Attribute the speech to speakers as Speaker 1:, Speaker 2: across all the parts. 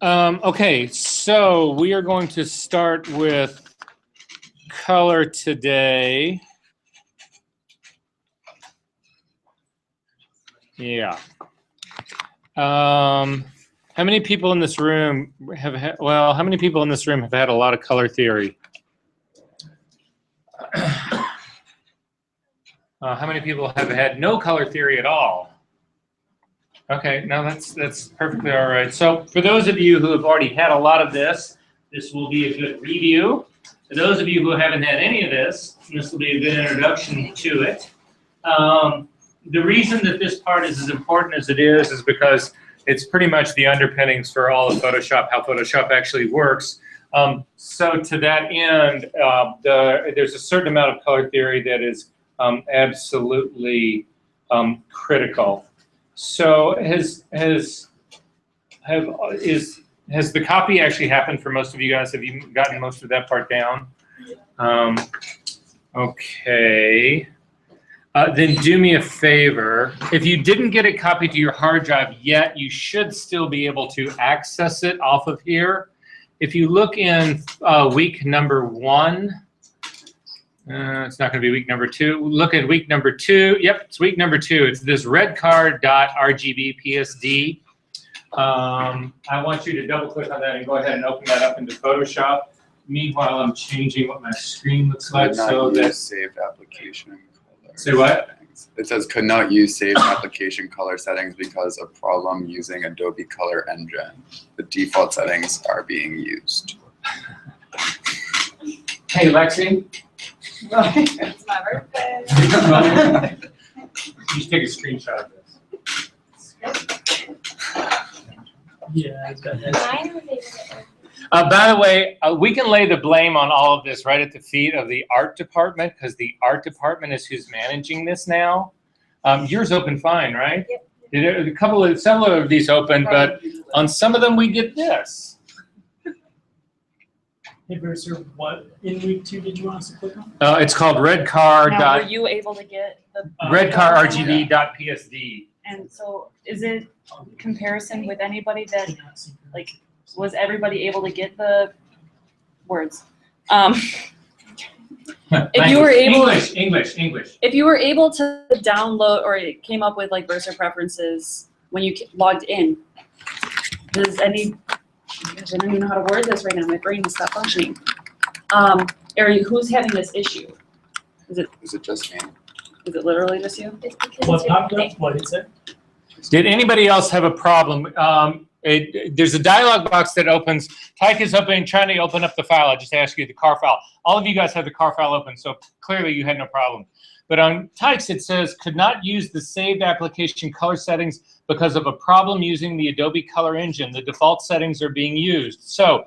Speaker 1: Okay, so we are going to start with color today. Yeah. How many people in this room have had, well, how many people in this room have had a lot of color theory? How many people have had no color theory at all? Okay, no, that's perfectly all right. So for those of you who have already had a lot of this, this will be a good review. For those of you who haven't had any of this, this will be a good introduction to it. The reason that this part is as important as it is because it's pretty much the underpinnings for all of Photoshop, how Photoshop actually works. So to that end, there's a certain amount of color theory that is absolutely critical. So has the copy actually happened for most of you guys? Have you gotten most of that part down? Okay. Then do me a favor. If you didn't get it copied to your hard drive yet, you should still be able to access it off of here. If you look in week number 1, it's not going to be week number 2. Look at week number 2. Yep, it's week number 2. It's this redcard.rgbpsd. I want you to double click on that and go ahead and open that up into Photoshop. Meanwhile, I'm changing what my screen looks like so that
Speaker 2: saved application.
Speaker 1: Say what?
Speaker 2: It says could not use saved application color settings because of problem using Adobe Color Engine. The default settings are being used.
Speaker 1: Hey, Lexi.
Speaker 3: It's my birthday.
Speaker 1: You should take a screenshot of this.
Speaker 4: Yeah, it's got that.
Speaker 1: By the way, we can lay the blame on all of this right at the feet of the art department because the art department is who's managing this now. Yours opened fine, right? Yep. Several of these opened, but on some of them we get this.
Speaker 4: Hey, Mercer, what in week 2 did you want us to click on?
Speaker 1: It's called redcar.
Speaker 3: Now, were you able to get the
Speaker 1: redcar.rgb.psd?
Speaker 3: And so, is it comparison with anybody that, like, was everybody able to get the words? If you were able,
Speaker 1: English.
Speaker 3: if you were able to download, or it came up with like Versa preferences when you logged in, does any? Gosh, I don't even know how to word this right now. My brain has stopped functioning. Who's having this issue? Is it
Speaker 2: just me?
Speaker 3: Is it literally just you?
Speaker 4: What popped up? What did it say?
Speaker 1: Did anybody else have a problem? There's a dialog box that opens. Tyke is trying to open up the file. I just asked you the car file. All of you guys have the car file open, so clearly you had no problem. But on Tyke's it says, could not use the saved application color settings because of a problem using the Adobe Color Engine. The default settings are being used. So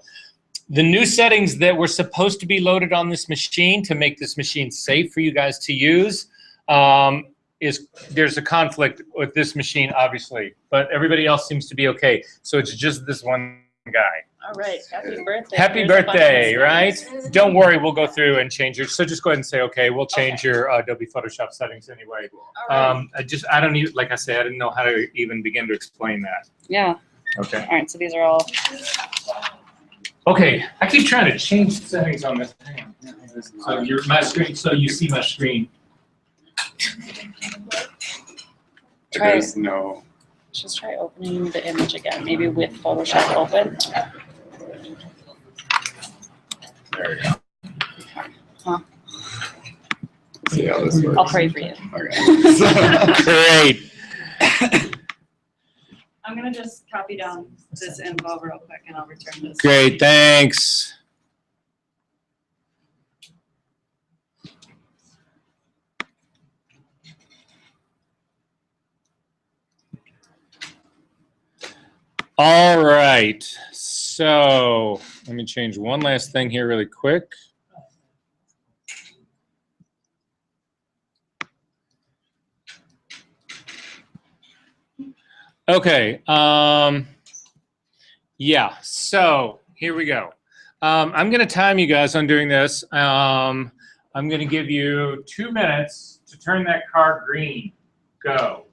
Speaker 1: the new settings that were supposed to be loaded on this machine to make this machine safe for you guys to use, there's a conflict with this machine, obviously, but everybody else seems to be okay. So it's just this one guy.
Speaker 3: All right, happy birthday.
Speaker 1: Happy birthday, right? Don't worry, we'll go through and change your, so just go ahead and say, okay, we'll change your Adobe Photoshop settings anyway.
Speaker 3: All right.
Speaker 1: I don't need, like I said, I didn't know how to even begin to explain that.
Speaker 3: Yeah.
Speaker 1: Okay.
Speaker 3: All right, so these are all.
Speaker 1: Okay, I keep trying to change settings on this thing. So my screen, so you see my screen.
Speaker 2: There's no.
Speaker 3: Let's just try opening the image again, maybe with Photoshop open.
Speaker 2: There we go.
Speaker 3: Huh.
Speaker 2: See how this works.
Speaker 3: I'll pray for you.
Speaker 2: Okay.
Speaker 1: Great.
Speaker 3: I'm gonna just copy down this info real quick and I'll return this.
Speaker 1: Great, thanks. All right, so let me change one last thing here really quick. Okay, yeah, so here we go. I'm gonna time you guys on doing this. I'm gonna give you 2 minutes to turn that car green. Go.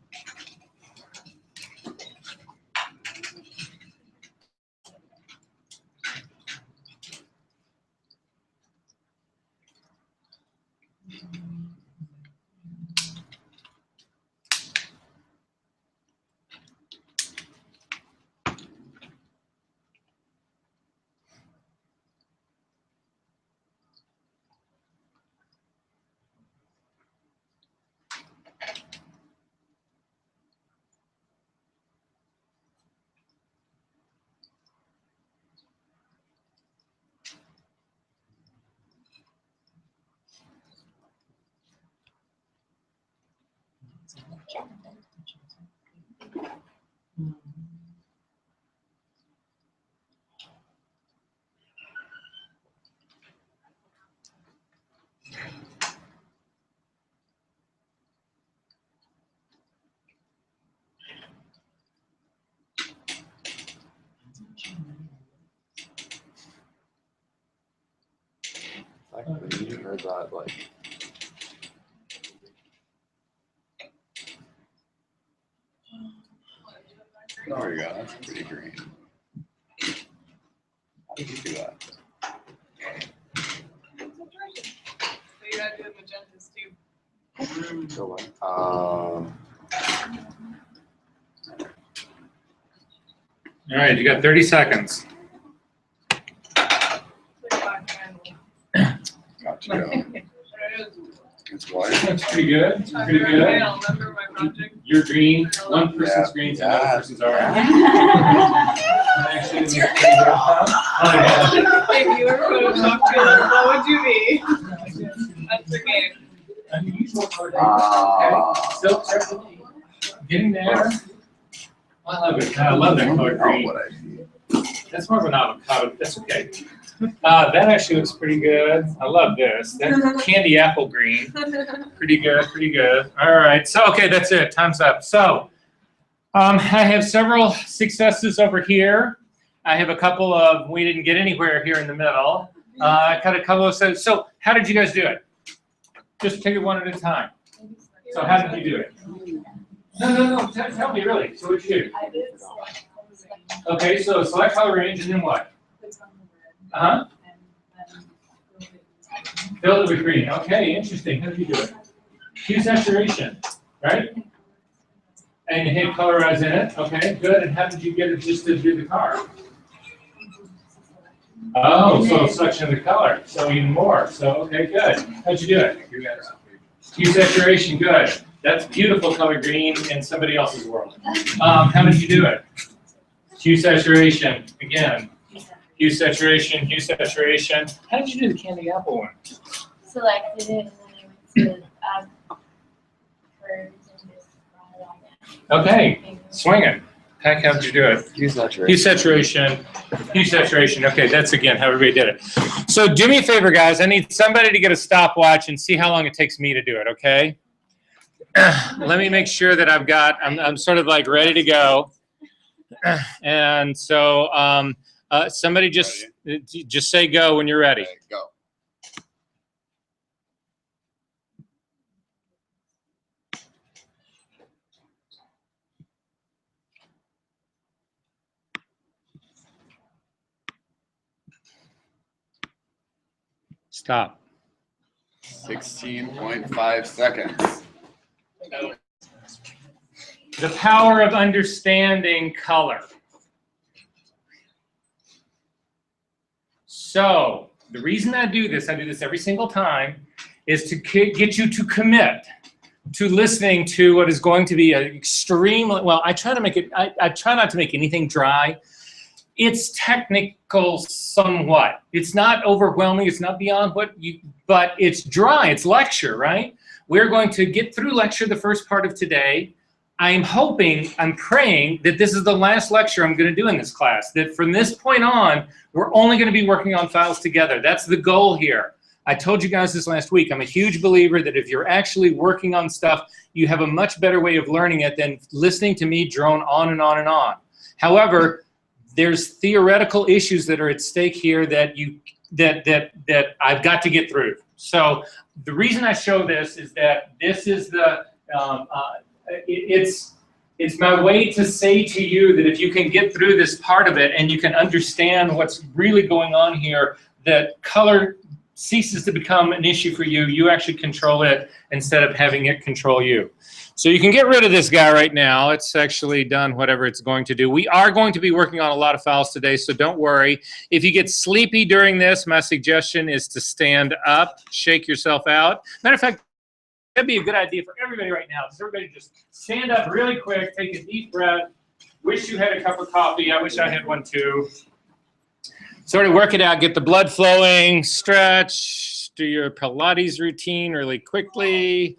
Speaker 2: Like when you heard that, like. There we go. That's pretty green. How did you do that?
Speaker 5: So you gotta do the magentas too.
Speaker 2: Go away.
Speaker 1: All right, you got 30 seconds.
Speaker 2: Gotcha. It's white.
Speaker 1: That's pretty good. Pretty good.
Speaker 5: I'll remember my project.
Speaker 1: You're green. One person's green, so another
Speaker 2: Yeah.
Speaker 1: person's orange. Actually, it's pretty good. Oh, yeah.
Speaker 5: If you were Photoshop together, what would you be? That's the game.
Speaker 1: Unusual color.
Speaker 2: Ah.
Speaker 1: Okay. Still getting there. I love it. I love that color
Speaker 2: Not
Speaker 1: green.
Speaker 2: what I see.
Speaker 1: That's more of an avocado. That's okay. That actually looks pretty good. I love this. That candy apple green. Pretty good, pretty good. All right. So, okay, that's it. Time's up. So, I have several successes over here. I have a couple of, we didn't get anywhere here in the middle. I got a couple of, so how did you guys do it? Just take it one at a time. So how did you do it? No. Tell me really. So what'd you do?
Speaker 5: I did
Speaker 1: Okay, so select color range and then what? Uh-huh. Fill it with green. Okay, interesting. How did you do it? Hue saturation, right? And hit colorize in it. Okay, good. And how did you get it just to do the car? Oh, so selection of the color. So even more. So, okay, good. How'd you do it? Hue saturation, good. That's beautiful color green in somebody else's world. How did you do it? Hue saturation, again. Hue saturation, hue saturation. How did you do the candy apple one?
Speaker 6: Selected it and then I went to add curves and just brought it all down.
Speaker 1: Okay, swinging. Heck, how did you do it?
Speaker 2: Hue saturation.
Speaker 1: Hue saturation, hue saturation. Okay, that's again how everybody did it. So do me a favor, guys. I need somebody to get a stopwatch and see how long it takes me to do it, okay? Let me make sure that I'm sort of like ready to go. And so somebody just say go when you're ready.
Speaker 2: Okay, go.
Speaker 1: Stop.
Speaker 2: 16.5 seconds.
Speaker 1: The power of understanding color. So the reason I do this every single time, is to get you to commit to listening to what is going to be an extreme, well, I try not to make anything dry. It's technical somewhat. It's not overwhelming, it's not beyond but it's dry, it's lecture, right? We're going to get through lecture the first part of today. I'm praying that this is the last lecture I'm going to do in this class, that from this point on, we're only going to be working on files together. That's the goal here. I told you guys this last week. I'm a huge believer that if you're actually working on stuff, you have a much better way of learning it than listening to me drone on and on and on. However, there's theoretical issues that are at stake here that I've got to get through. So the reason I show this is that this is the it's my way to say to you that if you can get through this part of it and you can understand what's really going on here, that color ceases to become an issue for you, you actually control it instead of having it control you. So you can get rid of this guy right now. It's actually done whatever it's going to do. We are going to be working on a lot of files today, so don't worry. If you get sleepy during this, my suggestion is to stand up, shake yourself out. Matter of fact, that'd be a good idea for everybody right now. Just everybody just stand up really quick, take a deep breath. Wish you had a cup of coffee. I wish I had one too. Sort of work it out, get the blood flowing, stretch, do your Pilates routine really quickly.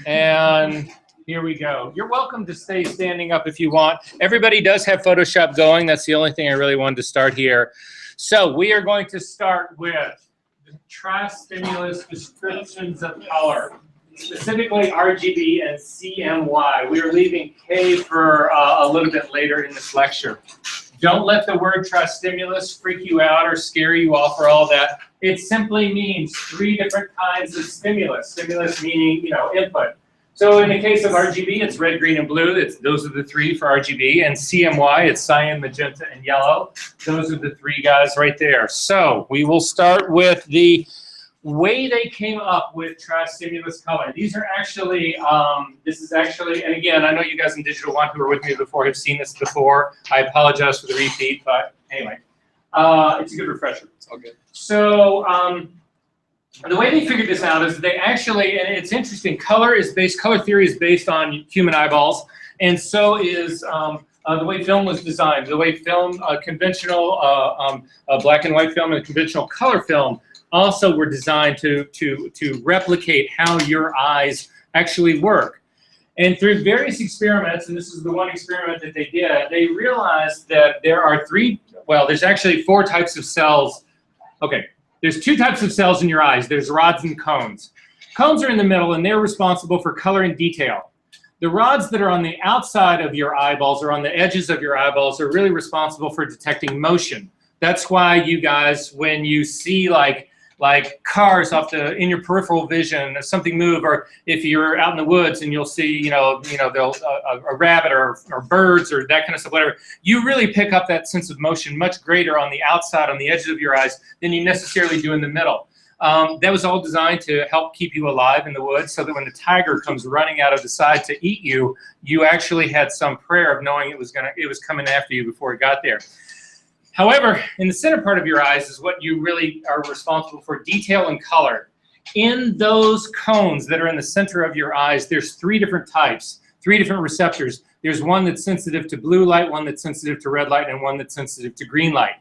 Speaker 1: And here we go. You're welcome to stay standing up if you want. Everybody does have Photoshop going. That's the only thing I really wanted to start here. So we are going to start with the tri-stimulus descriptions of color, specifically RGB and CMY. We are leaving K for a little bit later in this lecture. Don't let the word tri-stimulus freak you out or scare you off or all that. It simply means 3 different kinds of stimulus. Stimulus meaning, input. So in the case of RGB, it's red, green, and blue. Those are the 3 for RGB. And CMY, it's cyan, magenta, and yellow. Those are the 3 guys right there. So we will start with the way they came up with tri-stimulus color. These are actually, this is actually, and again, I know you guys in Digital One who were with me before have seen this before. I apologize for the repeat, but anyway, it's a good refresher.
Speaker 2: It's all good.
Speaker 1: So the way they figured this out is they actually, and it's interesting, color theory is based on human eyeballs, and so is the way film was designed. The way film, conventional black and white film and conventional color film also were designed to replicate how your eyes actually work. And through various experiments, and this is the one experiment that they did, they realized that there are there's actually 4 types of cells. Okay, there's 2 types of cells in your eyes. There's rods and cones. Cones are in the middle, and they're responsible for color and detail. The rods that are on the outside of your eyeballs or on the edges of your eyeballs are really responsible for detecting motion. That's why you guys, when you see like cars in your peripheral vision, something move, or if you're out in the woods and you'll see, a rabbit or birds or that kind of stuff, whatever, you really pick up that sense of motion much greater on the outside, on the edges of your eyes, than you necessarily do in the middle. That was all designed to help keep you alive in the woods, so that when the tiger comes running out of the side to eat you, you actually had some prayer of knowing it was coming after you before it got there. However, in the center part of your eyes is what you really are responsible for, detail and color. In those cones that are in the center of your eyes, there's 3 different types, 3 different receptors. There's one that's sensitive to blue light, one that's sensitive to red light, and one that's sensitive to green light.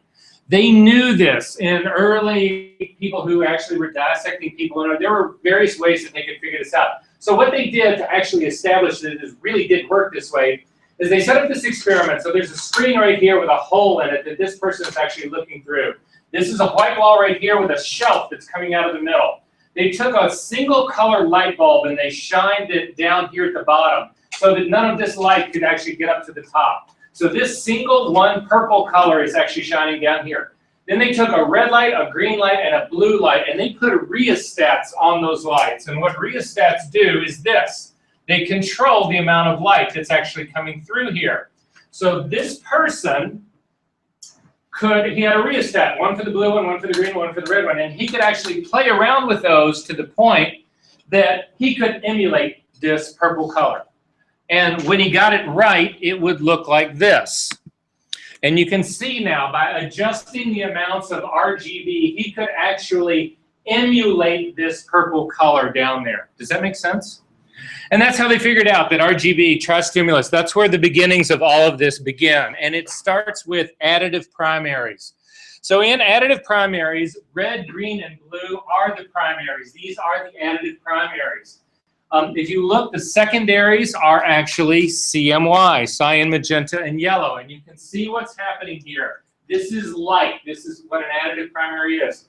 Speaker 1: They knew this in early people who actually were dissecting people, and there were various ways that they could figure this out. So what they did to actually establish that it really did work this way is they set up this experiment. So there's a screen right here with a hole in it that this person is actually looking through. This is a white wall right here with a shelf that's coming out of the middle. They took a single color light bulb and they shined it down here at the bottom so that none of this light could actually get up to the top. So this single one purple color is actually shining down here. Then they took a red light, a green light, and a blue light, and they put rheostats on those lights. And what rheostats do is this. They control the amount of light that's actually coming through here. So this person he had a rheostat, one for the blue one, one for the green one, for the red one, and he could actually play around with those to the point that he could emulate this purple color. And when he got it right, it would look like this. And you can see now, by adjusting the amounts of RGB, he could actually emulate this purple color down there. Does that make sense? And that's how they figured out that RGB, tri-stimulus, that's where the beginnings of all of this begin. And it starts with additive primaries. So in additive primaries, red, green, and blue are the primaries. These are the additive primaries. If you look, the secondaries are actually CMY, cyan, magenta, and yellow. And you can see what's happening here. This is light. This is what an additive primary is.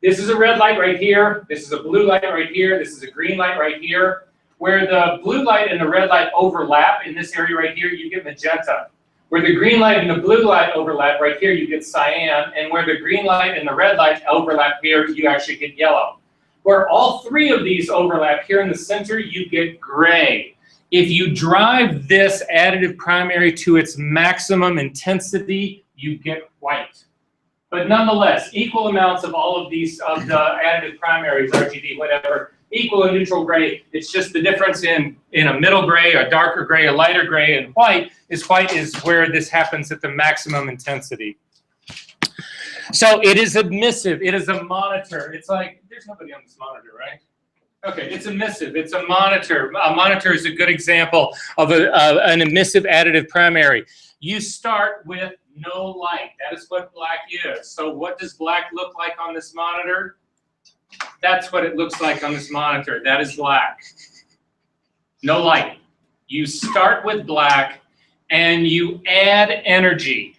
Speaker 1: This is a red light right here. This is a blue light right here. This is a green light right here. Where the blue light and the red light overlap in this area right here, you get magenta. Where the green light and the blue light overlap right here, you get cyan. And where the green light and the red light overlap here, you actually get yellow. Where all 3 of these overlap here in the center, you get gray. If you drive this additive primary to its maximum intensity, you get white. But nonetheless, equal amounts of all of these, of the additive primaries, RGB, whatever, equal and neutral gray. It's just the difference in a middle gray, a darker gray, a lighter gray, and white is where this happens at the maximum intensity. So it is emissive. It is a monitor. It's like, there's nobody on this monitor, right? Okay, it's emissive. It's a monitor. A monitor is a good example of an emissive additive primary. You start with no light. That is what black is. So what does black look like on this monitor? That's what it looks like on this monitor. That is black. No light. You start with black and you add energy.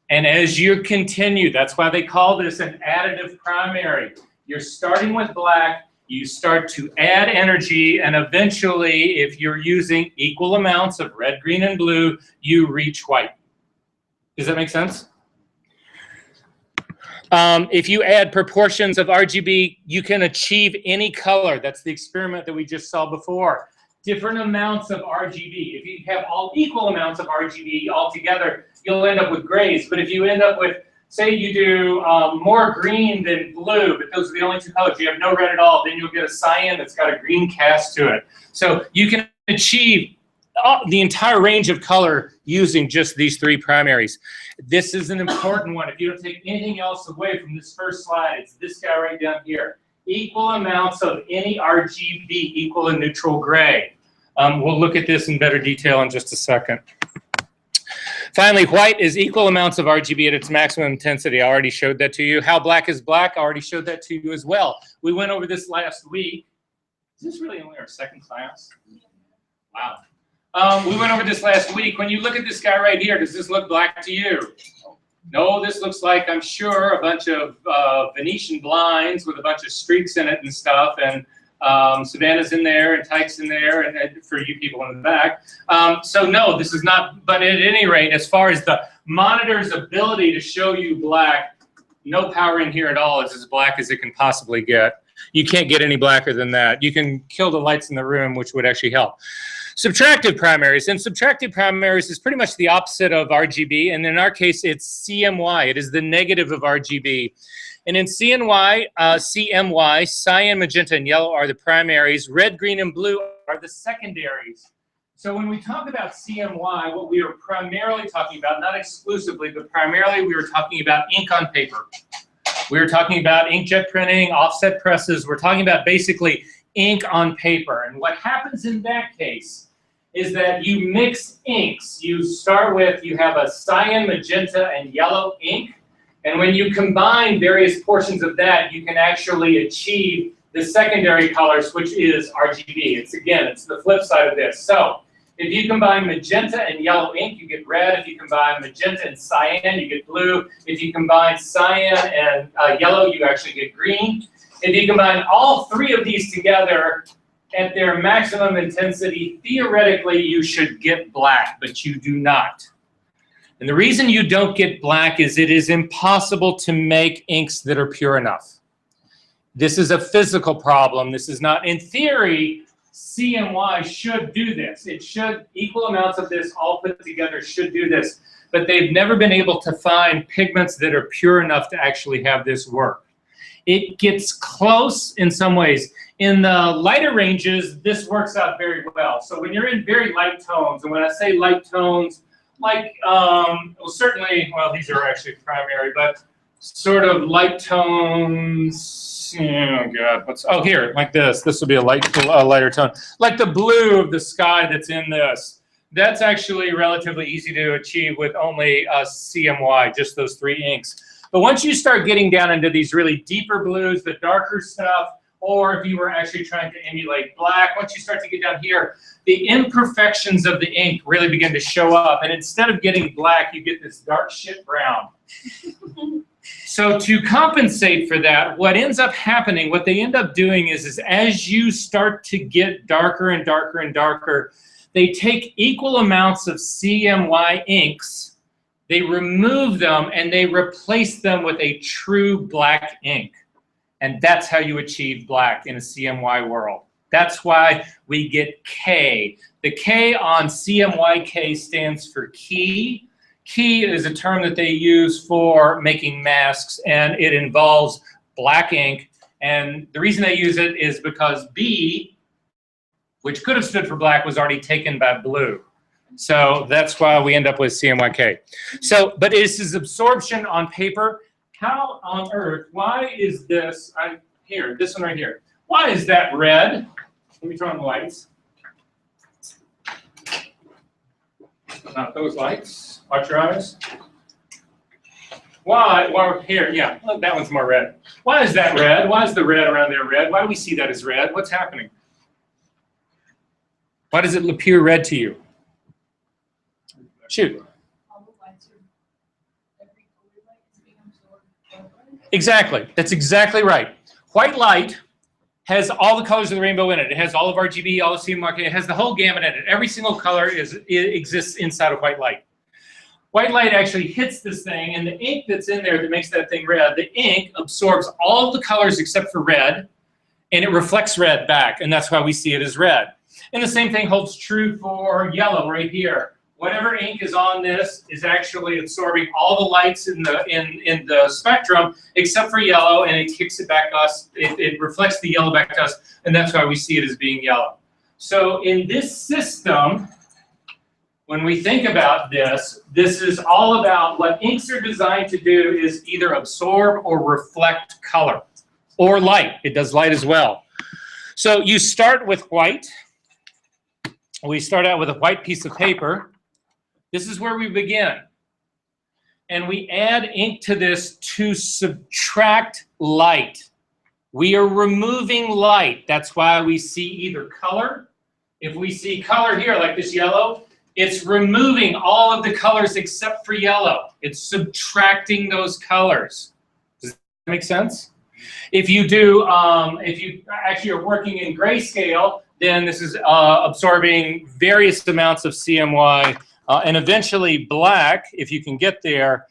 Speaker 1: And as you continue, that's why they call this an additive primary. You're starting with black, you start to add energy, and eventually, if you're using equal amounts of red, green, and blue, you reach white. Does that make sense? If you add proportions of RGB, you can achieve any color. That's the experiment that we just saw before. Different amounts of RGB. If you have all equal amounts of RGB altogether, you'll end up with grays. But if you end up with, say you do more green than blue, but those are the only two colors, you have no red at all, then you'll get a cyan that's got a green cast to it. So you can achieve the entire range of color using just these three primaries. This is an important one. If you don't take anything else away from this first slide, it's this guy right down here. Equal amounts of any RGB equal and neutral gray. We'll look at this in better detail in just a second. Finally, white is equal amounts of RGB at its maximum intensity. I already showed that to you. How black is black? I already showed that to you as well. We went over this last week. Is this really only our second class? Wow. We went over this last week. When you look at this guy right here, does this look black to you? No, this looks like, I'm sure, a bunch of Venetian blinds with a bunch of streaks in it and stuff, and Savannah's in there, and Tyke's in there, and for you people in the back. So no, this is not, but at any rate, as far as the monitor's ability to show you black, no power in here at all. It's as black as it can possibly get. You can't get any blacker than that. You can kill the lights in the room, which would actually help. Subtractive primaries, and subtractive primaries is pretty much the opposite of RGB, and in our case, it's CMY. It is the negative of RGB. And in CMY, cyan, magenta, and yellow are the primaries. Red, green, and blue are the secondaries. So when we talk about CMY, what we are primarily talking about, not exclusively, but primarily we were talking about ink on paper. We were talking about inkjet printing, offset presses. We're talking about basically ink on paper. And what happens in that case is that you mix inks. You start with, you have a cyan, magenta, and yellow ink. And when you combine various portions of that, you can actually achieve the secondary colors, which is RGB. It's, again, it's the flip side of this. So if you combine magenta and yellow ink, you get red. If you combine magenta and cyan, you get blue. If you combine cyan and yellow, you actually get green. If you combine all three of these together at their maximum intensity, theoretically, you should get black, but you do not. And the reason you don't get black is it is impossible to make inks that are pure enough. This is a physical problem. This is not, in theory, CMY should do this. It should, equal amounts of this all put together should do this. But they've never been able to find pigments that are pure enough to actually have this work. It gets close in some ways. In the lighter ranges, this works out very well. So when you're in very light tones, and when I say light tones, like, well, certainly, well, these are actually primary, but sort of light tones, oh God, what's, oh, here, like this. This will be a lighter tone. Like the blue of the sky that's in this. That's actually relatively easy to achieve with only CMY, just those three inks. But once you start getting down into these really deeper blues, the darker stuff, or if you were actually trying to emulate black, once you start to get down here, the imperfections of the ink really begin to show up. And instead of getting black, you get this dark shit brown. So to compensate for that, what ends up happening, what they end up doing is as you start to get darker and darker and darker, they take equal amounts of CMY inks, they remove them, and they replace them with a true black ink. And that's how you achieve black in a CMY world. That's why we get K. The K on CMYK stands for key. key is a term that they use for making masks, and it involves black ink. And the reason they use it is because B, which could have stood for black, was already taken by blue. So that's why we end up with CMYK. So, but this is absorption on paper. How on earth, why is this, here, this one right here, why is that red? Let me turn on the lights. Not those lights. Watch your eyes. Why? Well, here, yeah, look, that one's more red. Why is that red? Why is the red around there red? Why do we see that as red? What's happening? Why does it appear red to you? Shoot. Exactly. That's exactly right. White light has all the colors of the rainbow in it. It has all of RGB, all of CMYK. It has the whole gamut in it. Every single color exists inside of white light. White light actually hits this thing, and the ink that's in there that makes that thing red, the ink absorbs all of the colors except for red, and it reflects red back, and that's why we see it as red. And the same thing holds true for yellow right here. Whatever ink is on this is actually absorbing all the lights in the spectrum except for yellow, and it kicks it back to us. It reflects the yellow back to us, and that's why we see it as being yellow. So in this system, when we think about this, this is all about what inks are designed to do is either absorb or reflect color or light. It does light as well. So you start with white. We start out with a white piece of paper. This is where we begin. And we add ink to this to subtract light. We are removing light. That's why we see either color. If we see color here, like this yellow, it's removing all of the colors except for yellow. It's subtracting those colors. Does that make sense? If you do, if you actually are working in grayscale, then this is absorbing various amounts of CMY. And eventually black, if you can get there,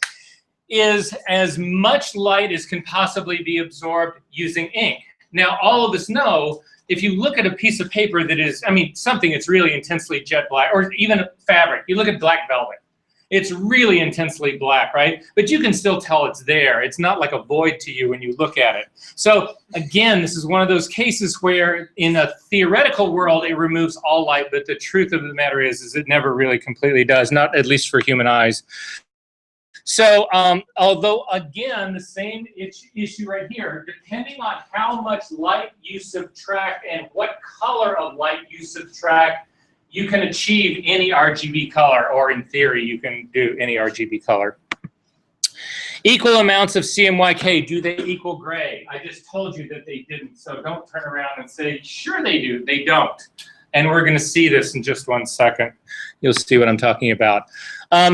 Speaker 1: is as much light as can possibly be absorbed using ink. Now, all of us know, if you look at a piece of paper that is, I mean, something that's really intensely jet black, or even fabric, you look at black velvet, it's really intensely black, right? But you can still tell it's there. It's not like a void to you when you look at it. So again, this is one of those cases where in a theoretical world, it removes all light, but the truth of the matter is it never really completely does, not at least for human eyes. So although, again, the same issue right here, depending on how much light you subtract and what color of light you subtract, you can achieve any RGB color, or in theory, you can do any RGB color. Equal amounts of CMYK, do they equal gray? I just told you that they didn't, so don't turn around and say, sure they do. They don't. And we're going to see this in just 1 second. You'll see what I'm talking about.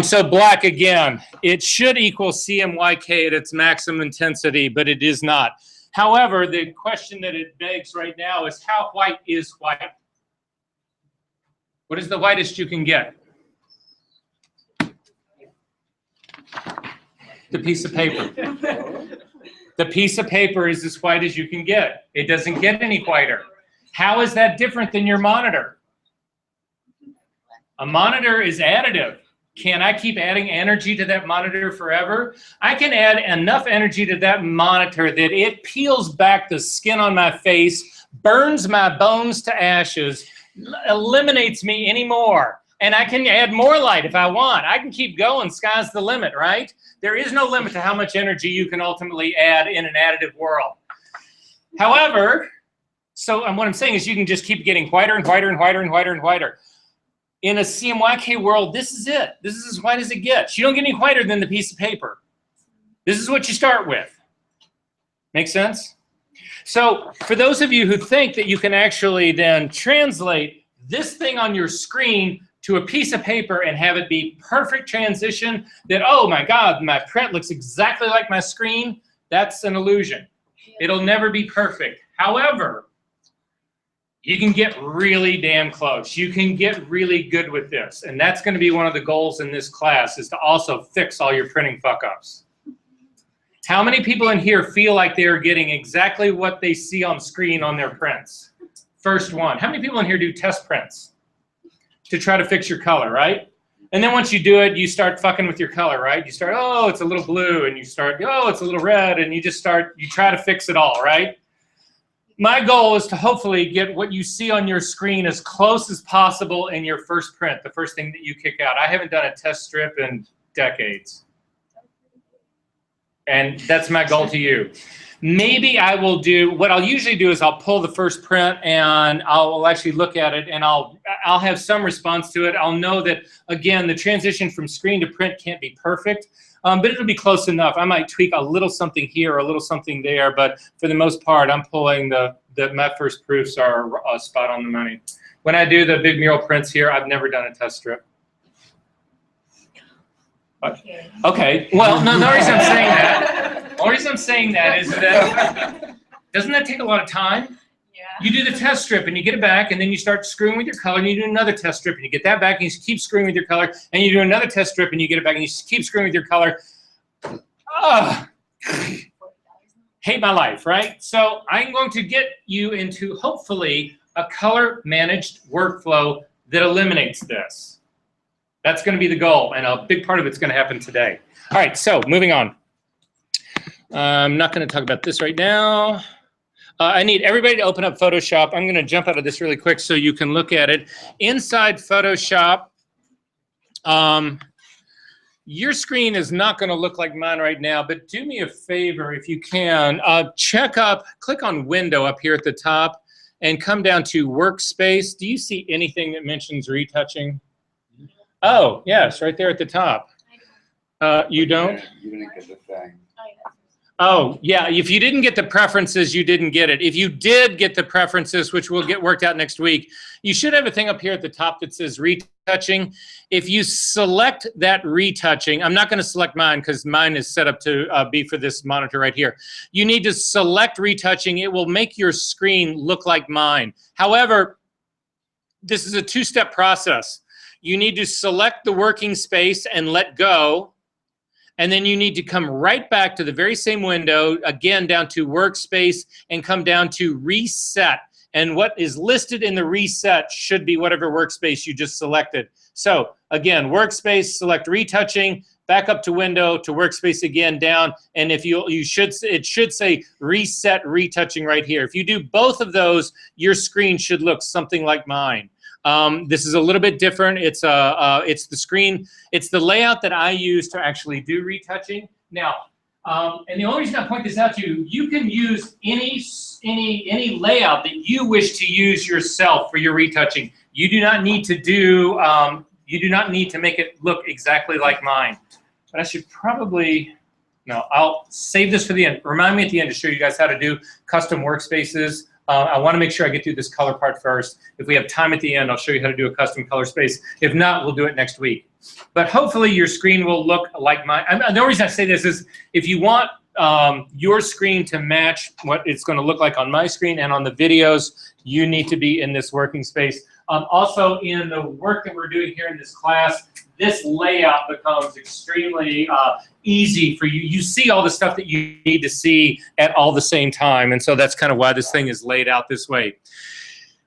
Speaker 1: So black, again, it should equal CMYK at its maximum intensity, but it is not. However, the question that it begs right now is, how white is white? What is the whitest you can get? The piece of paper. The piece of paper is as white as you can get. It doesn't get any whiter. How is that different than your monitor? A monitor is additive. Can I keep adding energy to that monitor forever? I can add enough energy to that monitor that it peels back the skin on my face, burns my bones to ashes, eliminates me anymore. And I can add more light if I want. I can keep going. Sky's the limit, right? There is no limit to how much energy you can ultimately add in an additive world. However, so what I'm saying is you can just keep getting whiter and whiter and whiter and whiter and whiter. In a CMYK world, this is it. This is as white as it gets. You don't get any whiter than the piece of paper. This is what you start with. Make sense? So for those of you who think that you can actually then translate this thing on your screen to a piece of paper and have it be perfect transition, that, oh my God, my print looks exactly like my screen, that's an illusion. It'll never be perfect. However, you can get really damn close. You can get really good with this. And that's going to be one of the goals in this class, is to also fix all your printing fuck-ups. How many people in here feel like they're getting exactly what they see on screen on their prints? First one. How many people in here do test prints to try to fix your color, right? And then once you do it, you start fucking with your color, right? You start, oh, it's a little blue, and you start, oh, it's a little red, and you just start, you try to fix it all, right? My goal is to hopefully get what you see on your screen as close as possible in your first print, the first thing that you kick out. I haven't done a test strip in decades. And that's my goal to you. Maybe I will do, what I'll usually do is I'll pull the first print and I'll actually look at it and I'll have some response to it. I'll know that, again, the transition from screen to print can't be perfect, but it'll be close enough. I might tweak a little something here or a little something there, but for the most part, I'm pulling my first proofs are spot on the money. When I do the big mural prints here, I've never done a test strip. Okay, well, no, the reason I'm saying that, the reason I'm saying that is that, doesn't that take a lot of time?
Speaker 5: Yeah.
Speaker 1: You do the test strip and you get it back and then you start screwing with your color and you do another test strip and you get that back and you keep screwing with your color and you do another test strip and you get it back and you keep screwing with your color. Hate my life, right? So I'm going to get you into, hopefully, a color managed workflow that eliminates this. That's going to be the goal, and a big part of it's going to happen today. All right, so moving on. I'm not going to talk about this right now. I need everybody to open up Photoshop. I'm going to jump out of this really quick so you can look at it. Inside Photoshop, your screen is not going to look like mine right now, but do me a favor if you can. Click on Window up here at the top, and come down to Workspace. Do you see anything that mentions retouching? Oh, yes, right there at the top. You don't?
Speaker 2: You didn't get the thing.
Speaker 1: Oh, yeah, if you didn't get the preferences, you didn't get it. If you did get the preferences, which will get worked out next week, you should have a thing up here at the top that says retouching. If you select that retouching, I'm not going to select mine because mine is set up to be for this monitor right here. You need to select retouching. It will make your screen look like mine. However, this is a two-step process. You need to select the working space and let go. And then you need to come right back to the very same window, again, down to Workspace, and come down to Reset. And what is listed in the Reset should be whatever workspace you just selected. So, again, Workspace, select Retouching, back up to Window, to Workspace again, down. And if it should say Reset Retouching right here. If you do both of those, your screen should look something like mine. This is a little bit different. It's the screen. It's the layout that I use to actually do retouching. Now, and the only reason I point this out to you, you can use any layout that you wish to use yourself for your retouching. You do not need to do. You do not need to make it look exactly like mine. But I should probably. No, I'll save this for the end. Remind me at the end to show you guys how to do custom workspaces. I want to make sure I get through this color part first. If we have time at the end, I'll show you how to do a custom color space. If not, we'll do it next week. But hopefully your screen will look like mine. The only reason I say this is if you want your screen to match what it's going to look like on my screen and on the videos, you need to be in this working space. Also, in the work that we're doing here in this class, this layout becomes extremely easy for you. You see all the stuff that you need to see at all the same time, and so that's kind of why this thing is laid out this way.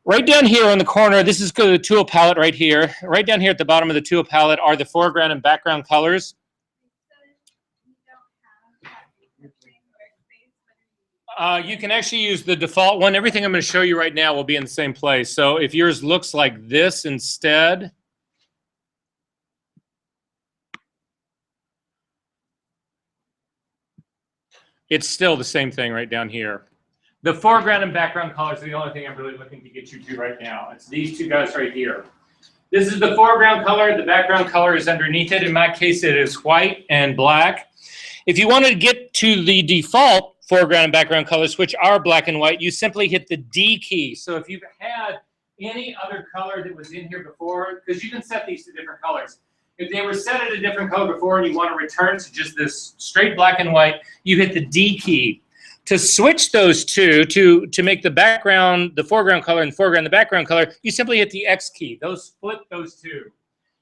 Speaker 1: Right down here in the corner, this is the tool palette right here. Right down here at the bottom of the tool palette are the foreground and background colors. You can actually use the default one. Everything I'm going to show you right now will be in the same place. So if yours looks like this instead, it's still the same thing right down here. The foreground and background colors are the only thing I'm really looking to get you to right now. It's these two guys right here. This is the foreground color. The background color is underneath it. In my case, it is white and black. If you wanted to get to the default foreground and background colors, which are black and white, you simply hit the D key. So if you've had any other color that was in here before, because you can set these to different colors. If they were set at a different color before and you want to return to just this straight black and white, you hit the D key. To switch those two, to make the background, the foreground color, and the foreground, the background color, you simply hit the X key. Those split those two.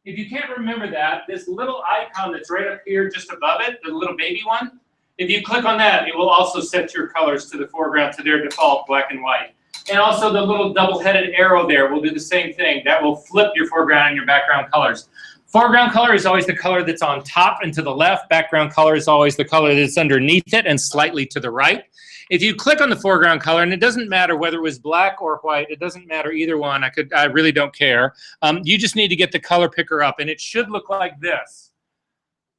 Speaker 1: If you can't remember that, this little icon that's right up here just above it, the little baby one, if you click on that, it will also set your colors to the foreground to their default black and white. And also the little double-headed arrow there will do the same thing. That will flip your foreground and your background colors. Foreground color is always the color that's on top and to the left. Background color is always the color that's underneath it and slightly to the right. If you click on the foreground color, and it doesn't matter whether it was black or white, it doesn't matter either one. I really don't care. You just need to get the color picker up, and it should look like this.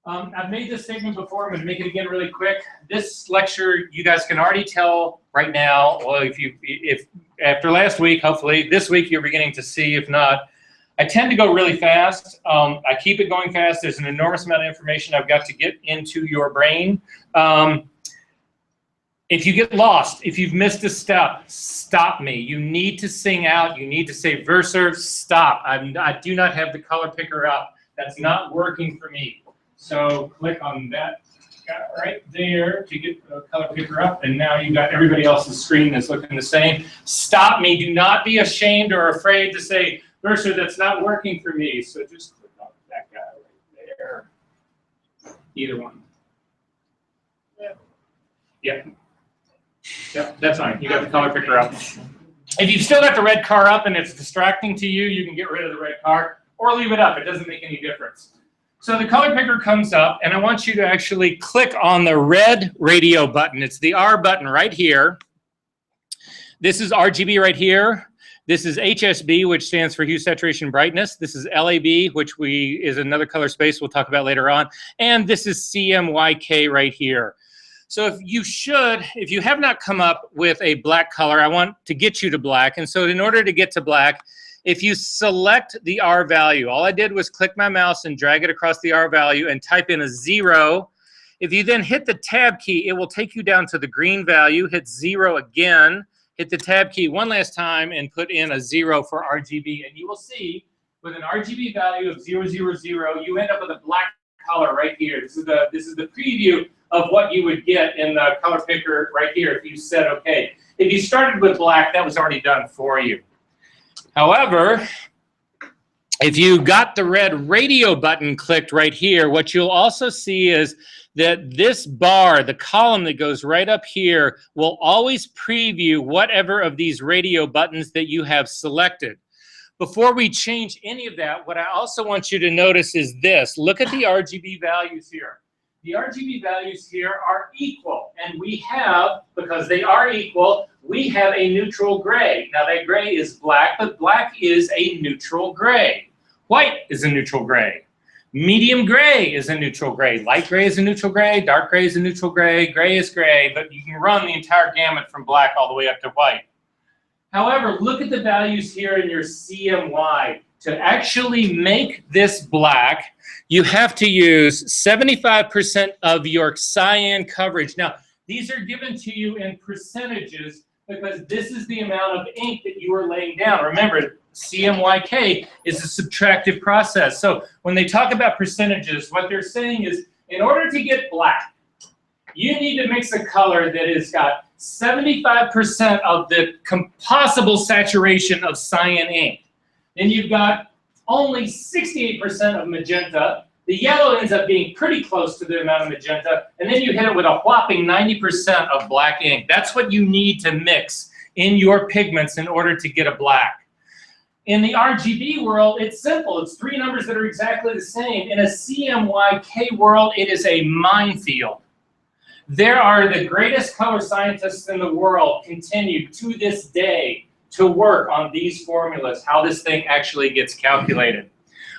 Speaker 1: I've made this statement before. I'm going to make it again really quick. This lecture, you guys can already tell right now. Well, if after last week, hopefully this week you're beginning to see. If not, I tend to go really fast. I keep it going fast. There's an enormous amount of information I've got to get into your brain. If you get lost, if you've missed a step, stop me. You need to sing out. You need to say, Verser, stop. I do not have the color picker up. That's not working for me. So click on that guy right there to get the color picker up. And now you've got everybody else's screen that's looking the same. Stop me. Do not be ashamed or afraid to say, Verser, that's not working for me. So just click on that guy right there. Either one. Yeah. Yep, that's fine. You got the color picker up. If you've still got the red car up and it's distracting to you, you can get rid of the red car or leave it up. It doesn't make any difference. So the color picker comes up, and I want you to actually click on the red radio button. It's the R button right here. This is RGB right here. This is HSB, which stands for hue, saturation, brightness. This is LAB, which is another color space we'll talk about later on. And this is CMYK right here. So if you have not come up with a black color, I want to get you to black. And so in order to get to black, if you select the R value, all I did was click my mouse and drag it across the R value and type in a 0. If you then hit the tab key, it will take you down to the green value, hit 0 again, hit the tab key one last time and put in a 0 for RGB. And you will see with an RGB value of 000, you end up with a black color right here. This is the preview of what you would get in the color picker right here if you said okay. If you started with black, that was already done for you. However, if you got the red radio button clicked right here, what you'll also see is that this bar, the column that goes right up here, will always preview whatever of these radio buttons that you have selected. Before we change any of that, what I also want you to notice is this. Look at the RGB values here. The RGB values here are equal, and we have, because they are equal, we have a neutral gray. Now that gray is black, but black is a neutral gray. White is a neutral gray. Medium gray is a neutral gray. Light gray is a neutral gray. Dark gray is a neutral gray. Gray is gray, but you can run the entire gamut from black all the way up to white. However, look at the values here in your CMY. To actually make this black, you have to use 75% of your cyan coverage. Now, these are given to you in percentages because this is the amount of ink that you are laying down. Remember, CMYK is a subtractive process. So when they talk about percentages, what they're saying is in order to get black, you need to mix a color that has got 75% of the possible saturation of cyan ink. Then you've got only 68% of magenta. The yellow ends up being pretty close to the amount of magenta. And then you hit it with a whopping 90% of black ink. That's what you need to mix in your pigments in order to get a black. In the RGB world, it's simple. It's 3 numbers that are exactly the same. In a CMYK world, it is a minefield. There are the greatest color scientists in the world continue to this day to work on these formulas, how this thing actually gets calculated.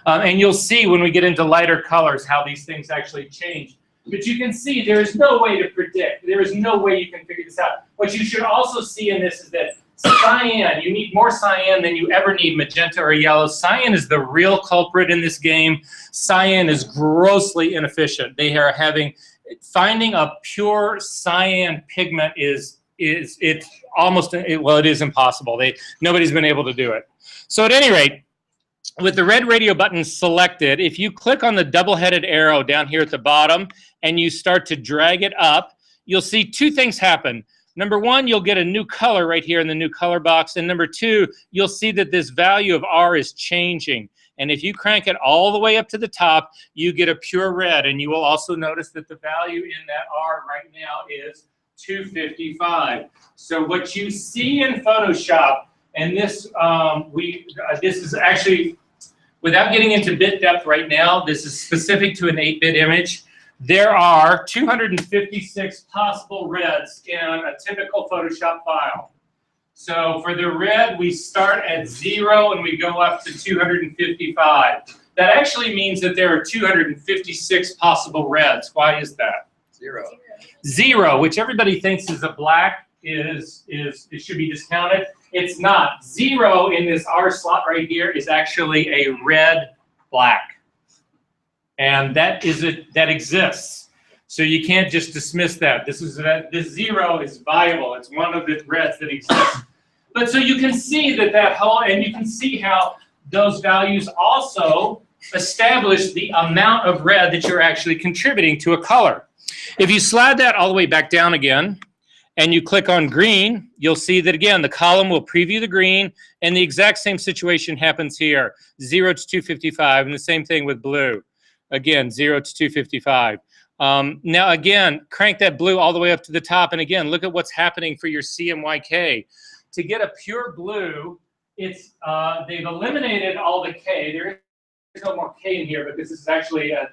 Speaker 1: And you'll see when we get into lighter colors how these things actually change. But you can see there is no way to predict. There is no way you can figure this out. What you should also see in this is that cyan, you need more cyan than you ever need magenta or yellow. Cyan is the real culprit in this game. Cyan is grossly inefficient. They are finding a pure cyan pigment it is impossible. Nobody's been able to do it. So at any rate, with the red radio button selected, if you click on the double-headed arrow down here at the bottom and you start to drag it up, you'll see 2 things happen. Number 1, you'll get a new color right here in the new color box. And number 2, you'll see that this value of R is changing. And if you crank it all the way up to the top, you get a pure red. And you will also notice that the value in that R right now is 255. So what you see in Photoshop, and this is actually without getting into bit depth right now, this is specific to an 8-bit image. There are 256 possible reds in a typical Photoshop file. So for the red, we start at 0 and we go up to 255. That actually means that there are 256 possible reds. Why is that?
Speaker 2: 0.
Speaker 1: 0, which everybody thinks is a black, it should be discounted. It's not. 0 in this R slot right here is actually a red black. And that exists. So you can't just dismiss that. This 0 is viable. It's one of the reds that exists. But so you can see that whole, and you can see how those values also establish the amount of red that you're actually contributing to a color. If you slide that all the way back down again, and you click on green, you'll see that again, the column will preview the green, and the exact same situation happens here, 0 to 255, and the same thing with blue. Again, 0 to 255. Now again, crank that blue all the way up to the top, and again, look at what's happening for your CMYK. To get a pure blue, they've eliminated all the K. There is no more K in here because this is actually at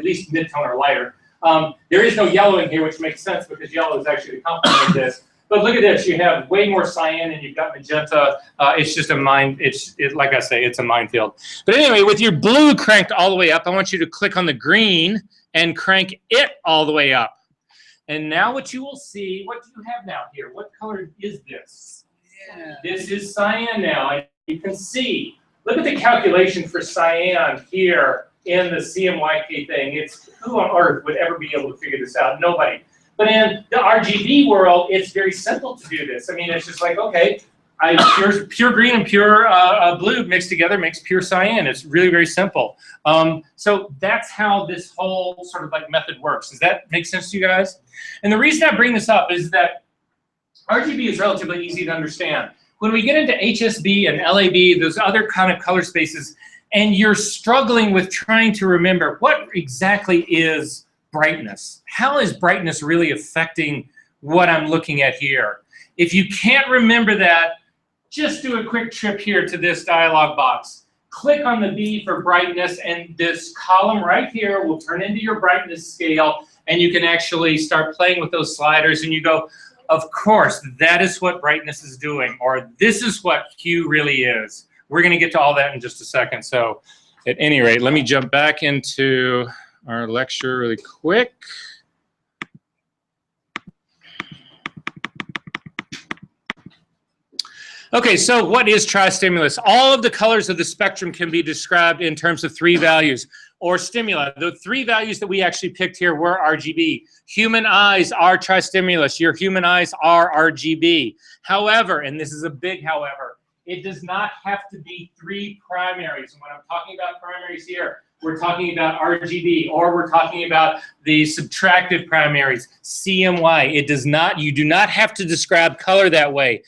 Speaker 1: least mid-tone or lighter. There is no yellow in here, which makes sense because yellow is actually the complement of this. But look at this, you have way more cyan and you've got magenta. It's just like I say, it's a minefield. But anyway, with your blue cranked all the way up, I want you to click on the green and crank it all the way up. And now what you will see, what do you have now here? What color is this? Yeah. This is cyan now, and you can see, look at the calculation for cyan here in the CMYK thing. Who on earth would ever be able to figure this out? Nobody. But in the RGB world, it's very simple to do this. I mean, it's just like, okay, pure green and pure blue mixed together makes pure cyan. It's really very simple. So that's how this whole sort of like method works. Does that make sense to you guys? And the reason I bring this up is that RGB is relatively easy to understand. When we get into HSB and LAB, those other kind of color spaces, and you're struggling with trying to remember what exactly is brightness. How is brightness really affecting what I'm looking at here? If you can't remember that, just do a quick trip here to this dialog box. Click on the B for brightness, and this column right here will turn into your brightness scale, and you can actually start playing with those sliders, and you go, of course, that is what brightness is doing, or this is what hue really is. We're going to get to all that in just a second. So at any rate, let me jump back into our lecture really quick. Okay, so what is tri-stimulus? All of the colors of the spectrum can be described in terms of 3 values, or stimuli. The 3 values that we actually picked here were RGB. Human eyes are tri-stimulus. Your human eyes are RGB. However, and this is a big however, it does not have to be 3 primaries. And when I'm talking about primaries here, we're talking about RGB, or we're talking about the subtractive primaries, CMY. It does not, you do not have to describe color that way.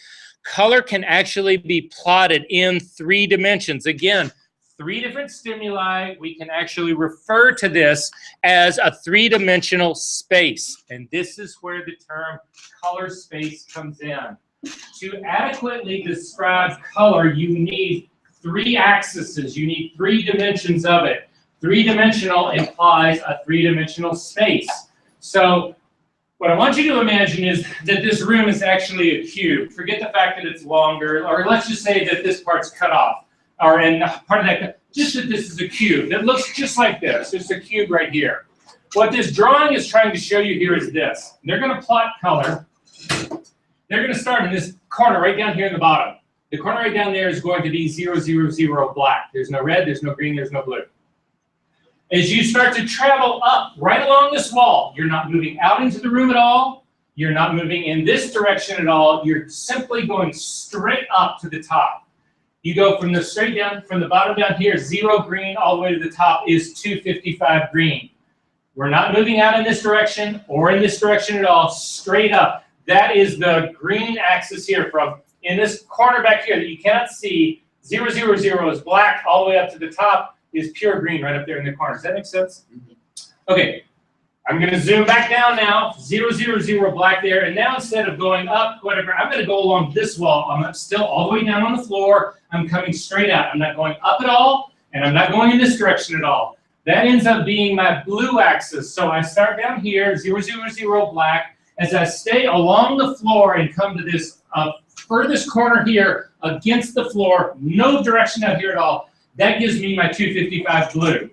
Speaker 1: Color can actually be plotted in 3 dimensions. Again, 3 different stimuli. We can actually refer to this as a 3-dimensional space. And this is where the term color space comes in. To adequately describe color, you need 3 axes. You need 3 dimensions of it. 3-dimensional implies a 3-dimensional space. So what I want you to imagine is that this room is actually a cube. Forget the fact that it's longer, or let's just say that this part's cut off, or in part of that, just that this is a cube that looks just like this. It's a cube right here. What this drawing is trying to show you here is this. They're going to plot color. They're going to start in this corner right down here in the bottom. The corner right down there is going to be 0, 0, 0 black. There's no red, there's no green, there's no blue. As you start to travel up right along this wall, you're not moving out into the room at all. You're not moving in this direction at all. You're simply going straight up to the top. You go from the straight down, from the bottom down here, 0 green, all the way to the top is 255 green. We're not moving out in this direction or in this direction at all, straight up. That is the green axis here from in this corner back here that you cannot see. 0, 0, 0 is black, all the way up to the top is pure green right up there in the corner. Does that make sense? Okay, I'm going to zoom back down now. 0, 0, 0 black there. And now instead of going up, whatever, I'm going to go along this wall. I'm still all the way down on the floor. I'm coming straight out. I'm not going up at all, and I'm not going in this direction at all. That ends up being my blue axis. So I start down here, 0, 0, 0, black. As I stay along the floor and come to this furthest corner here against the floor, no direction out here at all, that gives me my 255 blue.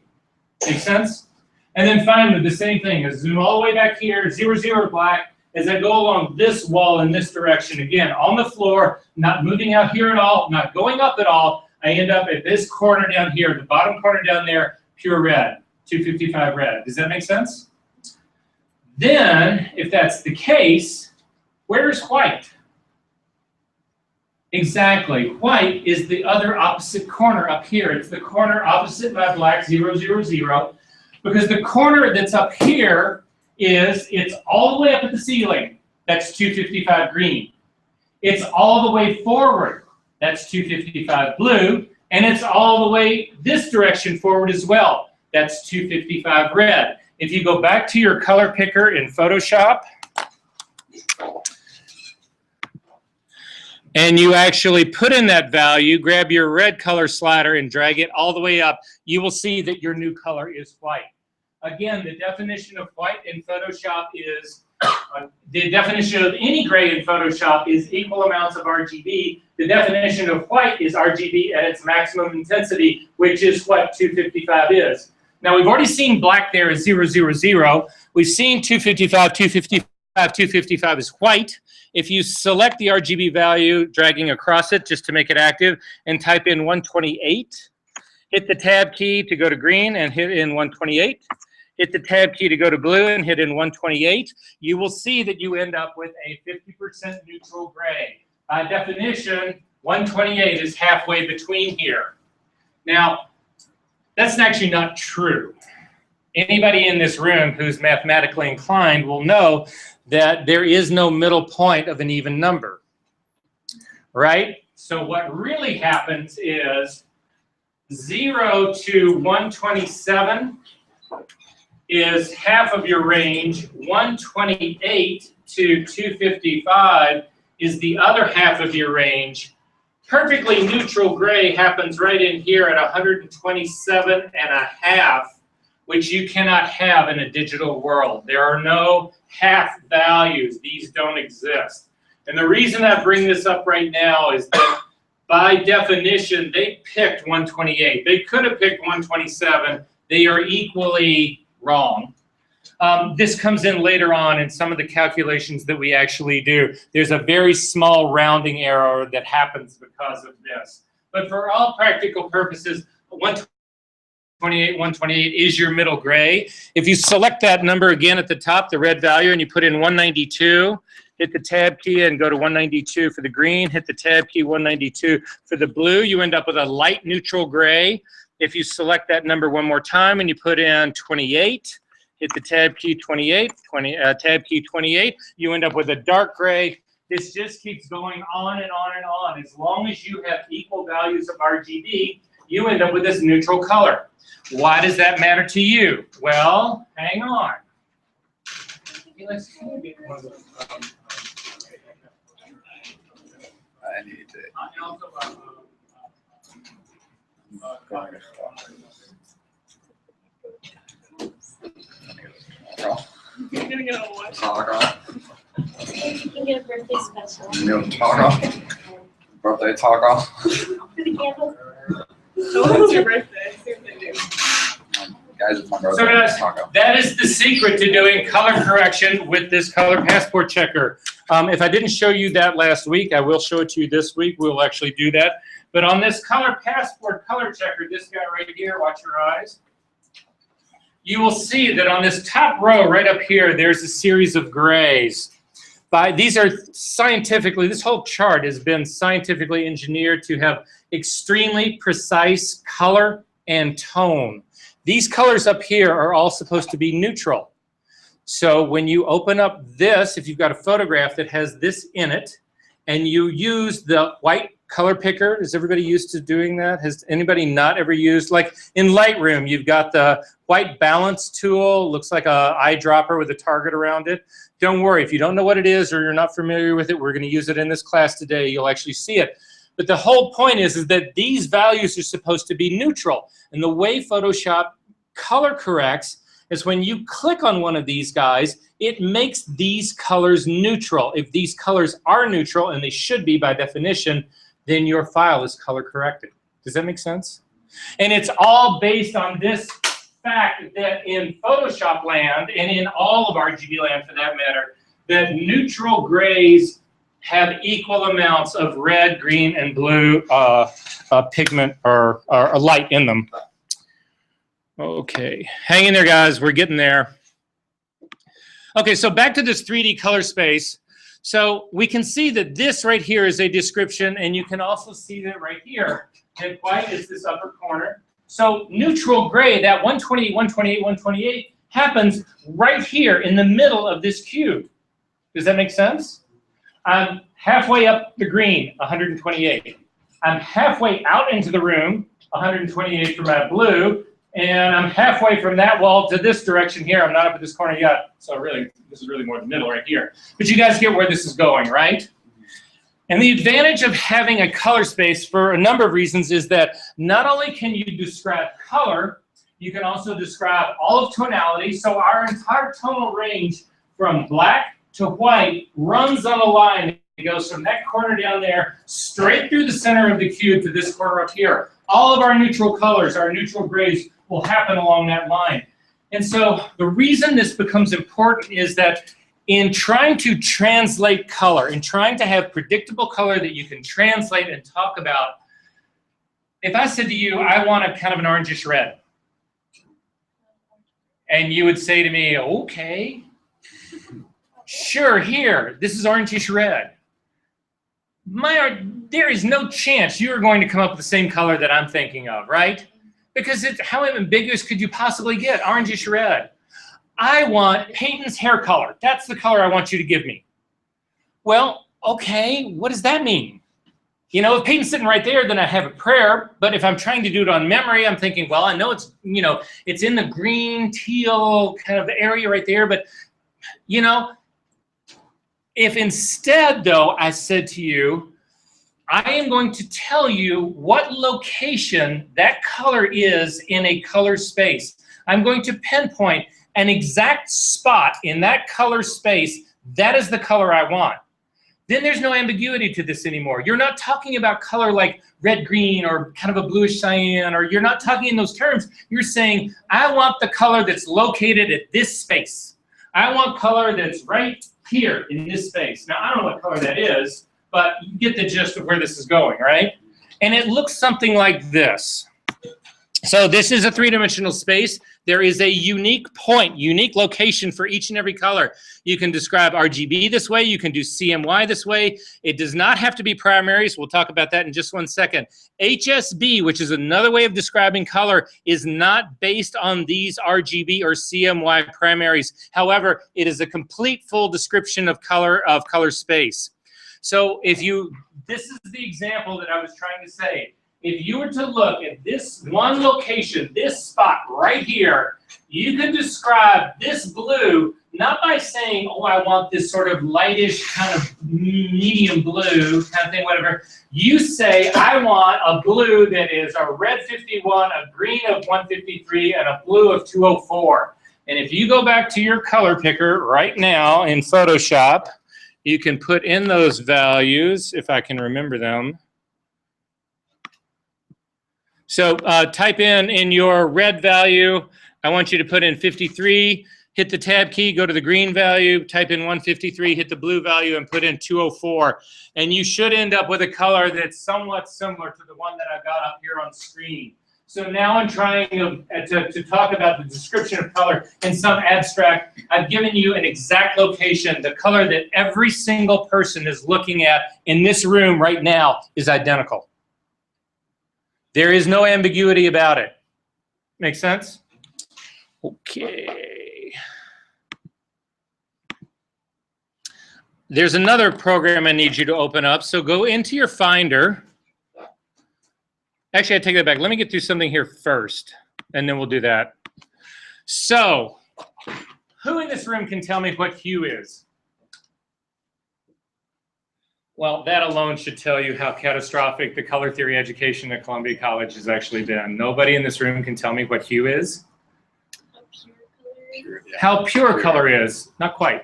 Speaker 1: Make sense? And then finally, the same thing. I zoom all the way back here, 0, 0, black. As I go along this wall in this direction, again, on the floor, not moving out here at all, not going up at all, I end up at this corner down here, the bottom corner down there, pure red, 255 red. Does that make sense? Then, if that's the case, where's white? Exactly. White is the other opposite corner up here. It's the corner opposite my black, 0, 0, 0. Because the corner that's up here it's all the way up at the ceiling. That's 255 green. It's all the way forward. That's 255 blue. And it's all the way this direction forward as well. That's 255 red. If you go back to your color picker in Photoshop, and you actually put in that value, grab your red color slider and drag it all the way up, you will see that your new color is white. Again, the definition of white in Photoshop is, the definition of any gray in Photoshop is equal amounts of RGB. The definition of white is RGB at its maximum intensity, which is what 255 is. Now, we've already seen black there as 0, 0, 0. We've seen 255, 255, 255 is white. If you select the RGB value, dragging across it just to make it active, and type in 128, hit the tab key to go to green and hit in 128. Hit the tab key to go to blue and hit in 128. You will see that you end up with a 50% neutral gray. By definition, 128 is halfway between here. Now, that's actually not true. Anybody in this room who's mathematically inclined will know that there is no middle point of an even number, right? So what really happens is 0 to 127 is half of your range. 128 to 255 is the other half of your range. Perfectly neutral gray happens right in here at 127.5, which you cannot have in a digital world. There are no half values. These don't exist. And the reason I bring this up right now is that by definition, they picked 128. They could have picked 127. They are equally wrong. This comes in later on in some of the calculations that we actually do. There's a very small rounding error that happens because of this. But for all practical purposes, 128 is your middle gray. If you select that number again at the top, the red value, and you put in 192, hit the tab key and go to 192 for the green, hit the tab key 192 for the blue, you end up with a light neutral gray. If you select that number one more time and you put in 28, hit the tab key 28, tab key 28, you end up with a dark gray. This just keeps going on and on and on. As long as you have equal values of RGB, you end up with this neutral color. Why does that matter to you? Well, hang on.
Speaker 2: I need to.
Speaker 5: You're gonna get a what?
Speaker 2: Toggle.
Speaker 6: You can get a birthday special.
Speaker 2: No toggle. Birthday toggle.
Speaker 6: For the candle.
Speaker 5: Oh, it's your birthday. See what they do.
Speaker 2: Guys, it's my birthday.
Speaker 1: So guys,
Speaker 2: Toggle.
Speaker 1: that is the secret to doing color correction with this color passport checker. If I didn't show you that last week, I will show it to you this week. We'll actually do that. But on this color passport color checker, this guy right here, watch your eyes. You will see that on this top row right up here, there's a series of grays. These are scientifically, this whole chart has been scientifically engineered to have extremely precise color and tone. These colors up here are all supposed to be neutral. So when you open up this, if you've got a photograph that has this in it, and you use the white color picker, is everybody used to doing that? Has anybody not ever used, like in Lightroom, you've got the white balance tool, looks like a eyedropper with a target around it. Don't worry, if you don't know what it is or you're not familiar with it, we're going to use it in this class today. You'll actually see it. But the whole point is that these values are supposed to be neutral. And the way Photoshop color corrects is when you click on one of these guys, it makes these colors neutral. If these colors are neutral, and they should be by definition, then your file is color corrected. Does that make sense? And it's all based on this fact that in Photoshop land, and in all of RGB land for that matter, that neutral grays have equal amounts of red, green, and blue pigment or light in them. Okay, hang in there, guys. We're getting there. Okay, so back to this 3D color space. So we can see that this right here is a description, and you can also see that right here, that white is this upper corner. So neutral gray, that 128, 128, 128, happens right here in the middle of this cube. Does that make sense? I'm halfway up the green, 128. I'm halfway out into the room, 128 for my blue, and I'm halfway from that wall to this direction here. I'm not up at this corner yet, so really, this is really more the middle right here. But you guys get where this is going, right? And the advantage of having a color space for a number of reasons is that not only can you describe color, you can also describe all of tonality. So our entire tonal range from black to white runs on a line. It goes from that corner down there straight through the center of the cube to this corner up here. All of our neutral colors, our neutral grays, will happen along that line. And so the reason this becomes important is that in trying to translate color, in trying to have predictable color that you can translate and talk about, if I said to you, I want a kind of an orangish red, and you would say to me, okay, sure, here, this is orangish red. There is no chance you're going to come up with the same color that I'm thinking of, right? Because how ambiguous could you possibly get? Orangish red. I want Peyton's hair color. That's the color I want you to give me. Well, okay, what does that mean? You know, if Peyton's sitting right there, then I have a prayer. But if I'm trying to do it on memory, I'm thinking, well, I know it's, you know, it's in the green, teal kind of area right there. But, you know, if instead, though, I said to you, I am going to tell you what location that color is in a color space. I'm going to pinpoint an exact spot in that color space. That is the color I want. Then there's no ambiguity to this anymore. You're not talking about color like red, green, or kind of a bluish cyan, or you're not talking in those terms. You're saying, I want the color that's located at this space. I want color that's right here in this space. Now, I don't know what color that is, but you get the gist of where this is going, right? And it looks something like this. So this is a three-dimensional space. There is a unique point, unique location for each and every color. You can describe RGB this way. You can do CMY this way. It does not have to be primaries. We'll talk about that in just one second. HSB, which is another way of describing color, is not based on these RGB or CMY primaries. However, it is a complete full description of color space. So if you, this is the example that I was trying to say. If you were to look at this one location, this spot right here, you can describe this blue not by saying, oh, I want this sort of lightish kind of medium blue kind of thing, whatever. You say, I want a blue that is a red 51, a green of 153, and a blue of 204. And if you go back to your color picker right now in Photoshop, you can put in those values, if I can remember them. So type in your red value, I want you to put in 53, hit the tab key, go to the green value, type in 153, hit the blue value, and put in 204. And you should end up with a color that's somewhat similar to the one that I've got up here on screen. So now I'm trying to talk about the description of color in some abstract. I've given you an exact location. The color that every single person is looking at in this room right now is identical. There is no ambiguity about it. Make sense? Okay. There's another program I need you to open up. So go into your Finder. Actually, I take that back. Let me get through something here first, and then we'll do that. So, who in this room can tell me what hue is? Well, that alone should tell you how catastrophic the color theory education at Columbia College has actually been. Nobody in this room can tell me what hue is.
Speaker 6: A pure color.
Speaker 2: Pure, yeah.
Speaker 1: How pure color is. Not quite.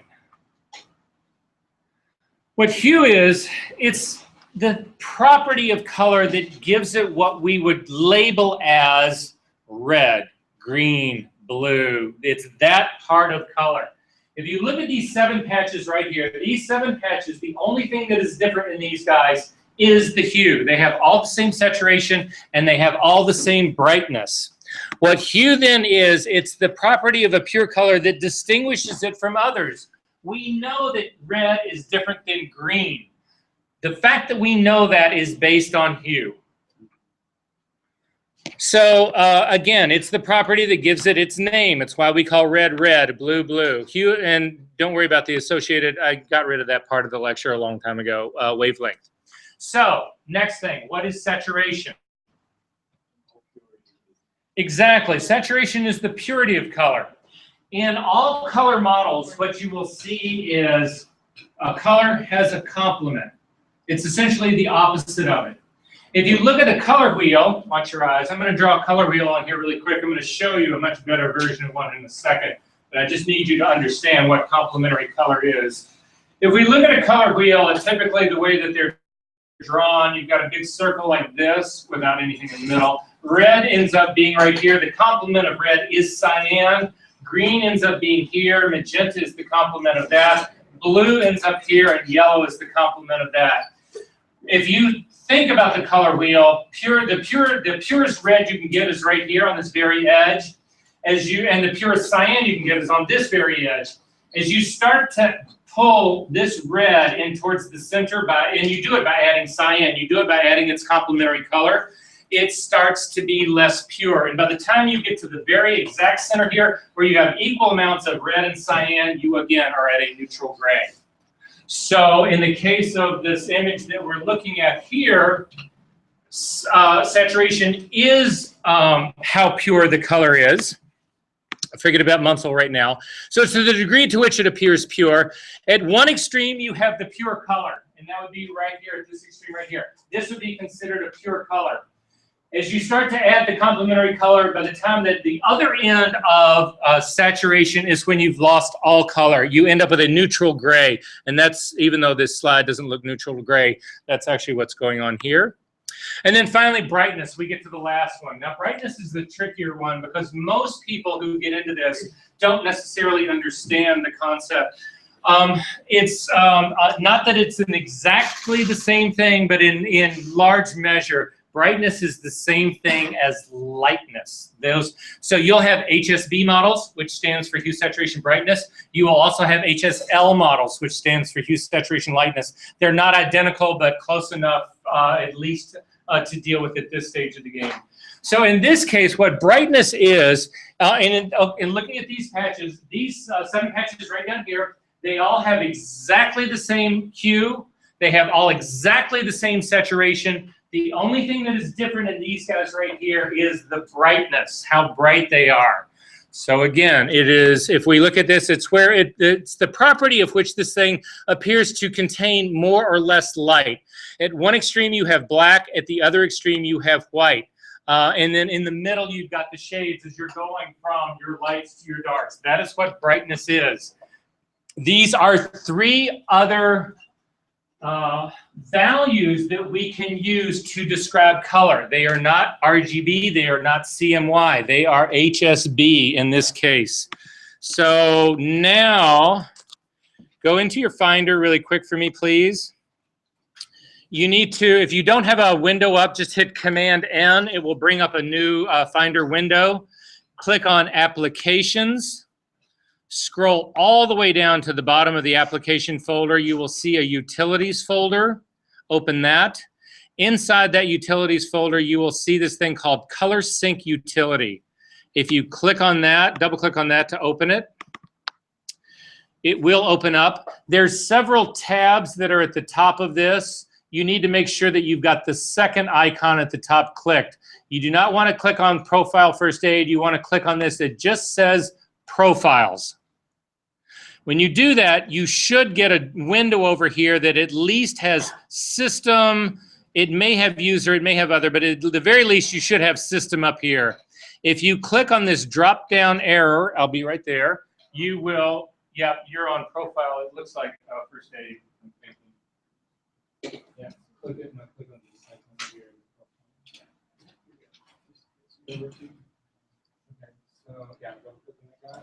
Speaker 1: What hue is, it's the property of color that gives it what we would label as red, green, blue. It's that part of color. If you look at these 7 patches right here, these 7 patches, the only thing that is different in these guys is the hue. They have all the same saturation and they have all the same brightness. What hue then is, it's the property of a pure color that distinguishes it from others. We know that red is different than green. The fact that we know that is based on hue. So again, it's the property that gives it its name. It's why we call red, red, blue, blue. Hue, and don't worry about the associated, I got rid of that part of the lecture a long time ago, wavelength. So next thing, what is saturation? Exactly, saturation is the purity of color. In all color models, what you will see is a color has a complement. It's essentially the opposite of it. If you look at a color wheel, watch your eyes. I'm going to draw a color wheel on here really quick. I'm going to show you a much better version of one in a second. But I just need you to understand what complementary color is. If we look at a color wheel, and typically the way that they're drawn, you've got a big circle like this without anything in the middle. Red ends up being right here. The complement of red is cyan. Green ends up being here. Magenta is the complement of that. Blue ends up here, and yellow is the complement of that. If you think about the color wheel, the purest red you can get is right here on this very edge. And the purest cyan you can get is on this very edge. As you start to pull this red in towards the center, and you do it by adding cyan, you do it by adding its complementary color, it starts to be less pure. And by the time you get to the very exact center here, where you have equal amounts of red and cyan, you again are at a neutral gray. So in the case of this image that we're looking at here, saturation is how pure the color is. Forget about Munsell right now. So it's to the degree to which it appears pure. At one extreme, you have the pure color, and that would be right here at this extreme right here. This would be considered a pure color. As you start to add the complementary color, by the time that the other end of saturation is when you've lost all color. You end up with a neutral gray, and that's, even though this slide doesn't look neutral gray, that's actually what's going on here. And then finally, brightness. We get to the last one. Now, brightness is the trickier one because most people who get into this don't necessarily understand the concept. It's not that it's exactly the same thing, but in large measure, brightness is the same thing as lightness. So you'll have HSB models, which stands for hue, saturation, brightness. You will also have HSL models, which stands for hue, saturation, lightness. They're not identical, but close enough at least to deal with at this stage of the game. So in this case, what brightness is, in looking at these patches, these 7 patches right down here, they all have exactly the same hue. They have all exactly the same saturation. The only thing that is different in these guys right here is the brightness, how bright they are. So again, it is, if we look at this, it's where it's the property of which this thing appears to contain more or less light. At one extreme, you have black. At the other extreme, you have white. And then in the middle, you've got the shades as you're going from your lights to your darks. That is what brightness is. These are 3 other values that we can use to describe color. They are not RGB, they are not CMY, they are HSB in this case. So now, go into your Finder really quick for me, please. You need to, if you don't have a window up, just hit Command-N. It will bring up a new Finder window. Click on Applications. Scroll all the way down to the bottom of the application folder. You will see a utilities folder. Open that. Inside that utilities folder, you will see this thing called Color Sync Utility. If you click on that, double click on that to open it, it will open up. There's several tabs that are at the top of this. You need to make sure that you've got the second icon at the top clicked. You do not want to click on Profile First Aid. You want to click on this. It just says Profiles. When you do that, you should get a window over here that at least has system. It may have user, it may have other, but at the very least, you should have system up here. If you click on this drop-down arrow, I'll be right there, you will, yeah, you're on profile. It looks like first aid. Yeah, click it and I'll click on these icons here. Okay, so yeah, go click on that guy.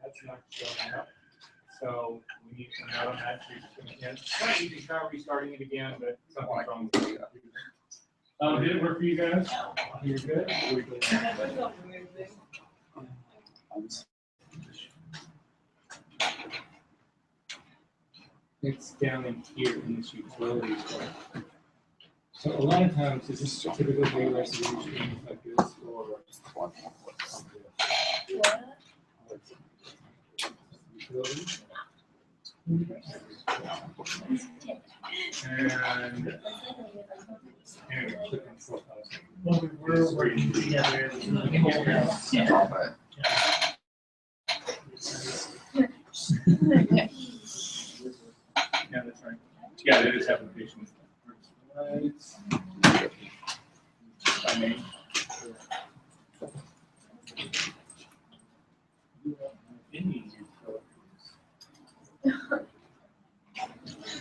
Speaker 1: That's not showing up. So we need to know that again. You can try restarting it again, but something's wrong with it. Did it work for you guys? You're good? It's down in here in this utilities part. So a lot of times, is this typically a resolution like this, or utilities? And click on profiles.
Speaker 4: Well, we're working together.
Speaker 1: Yeah, that's right. Yeah, that is application. By name.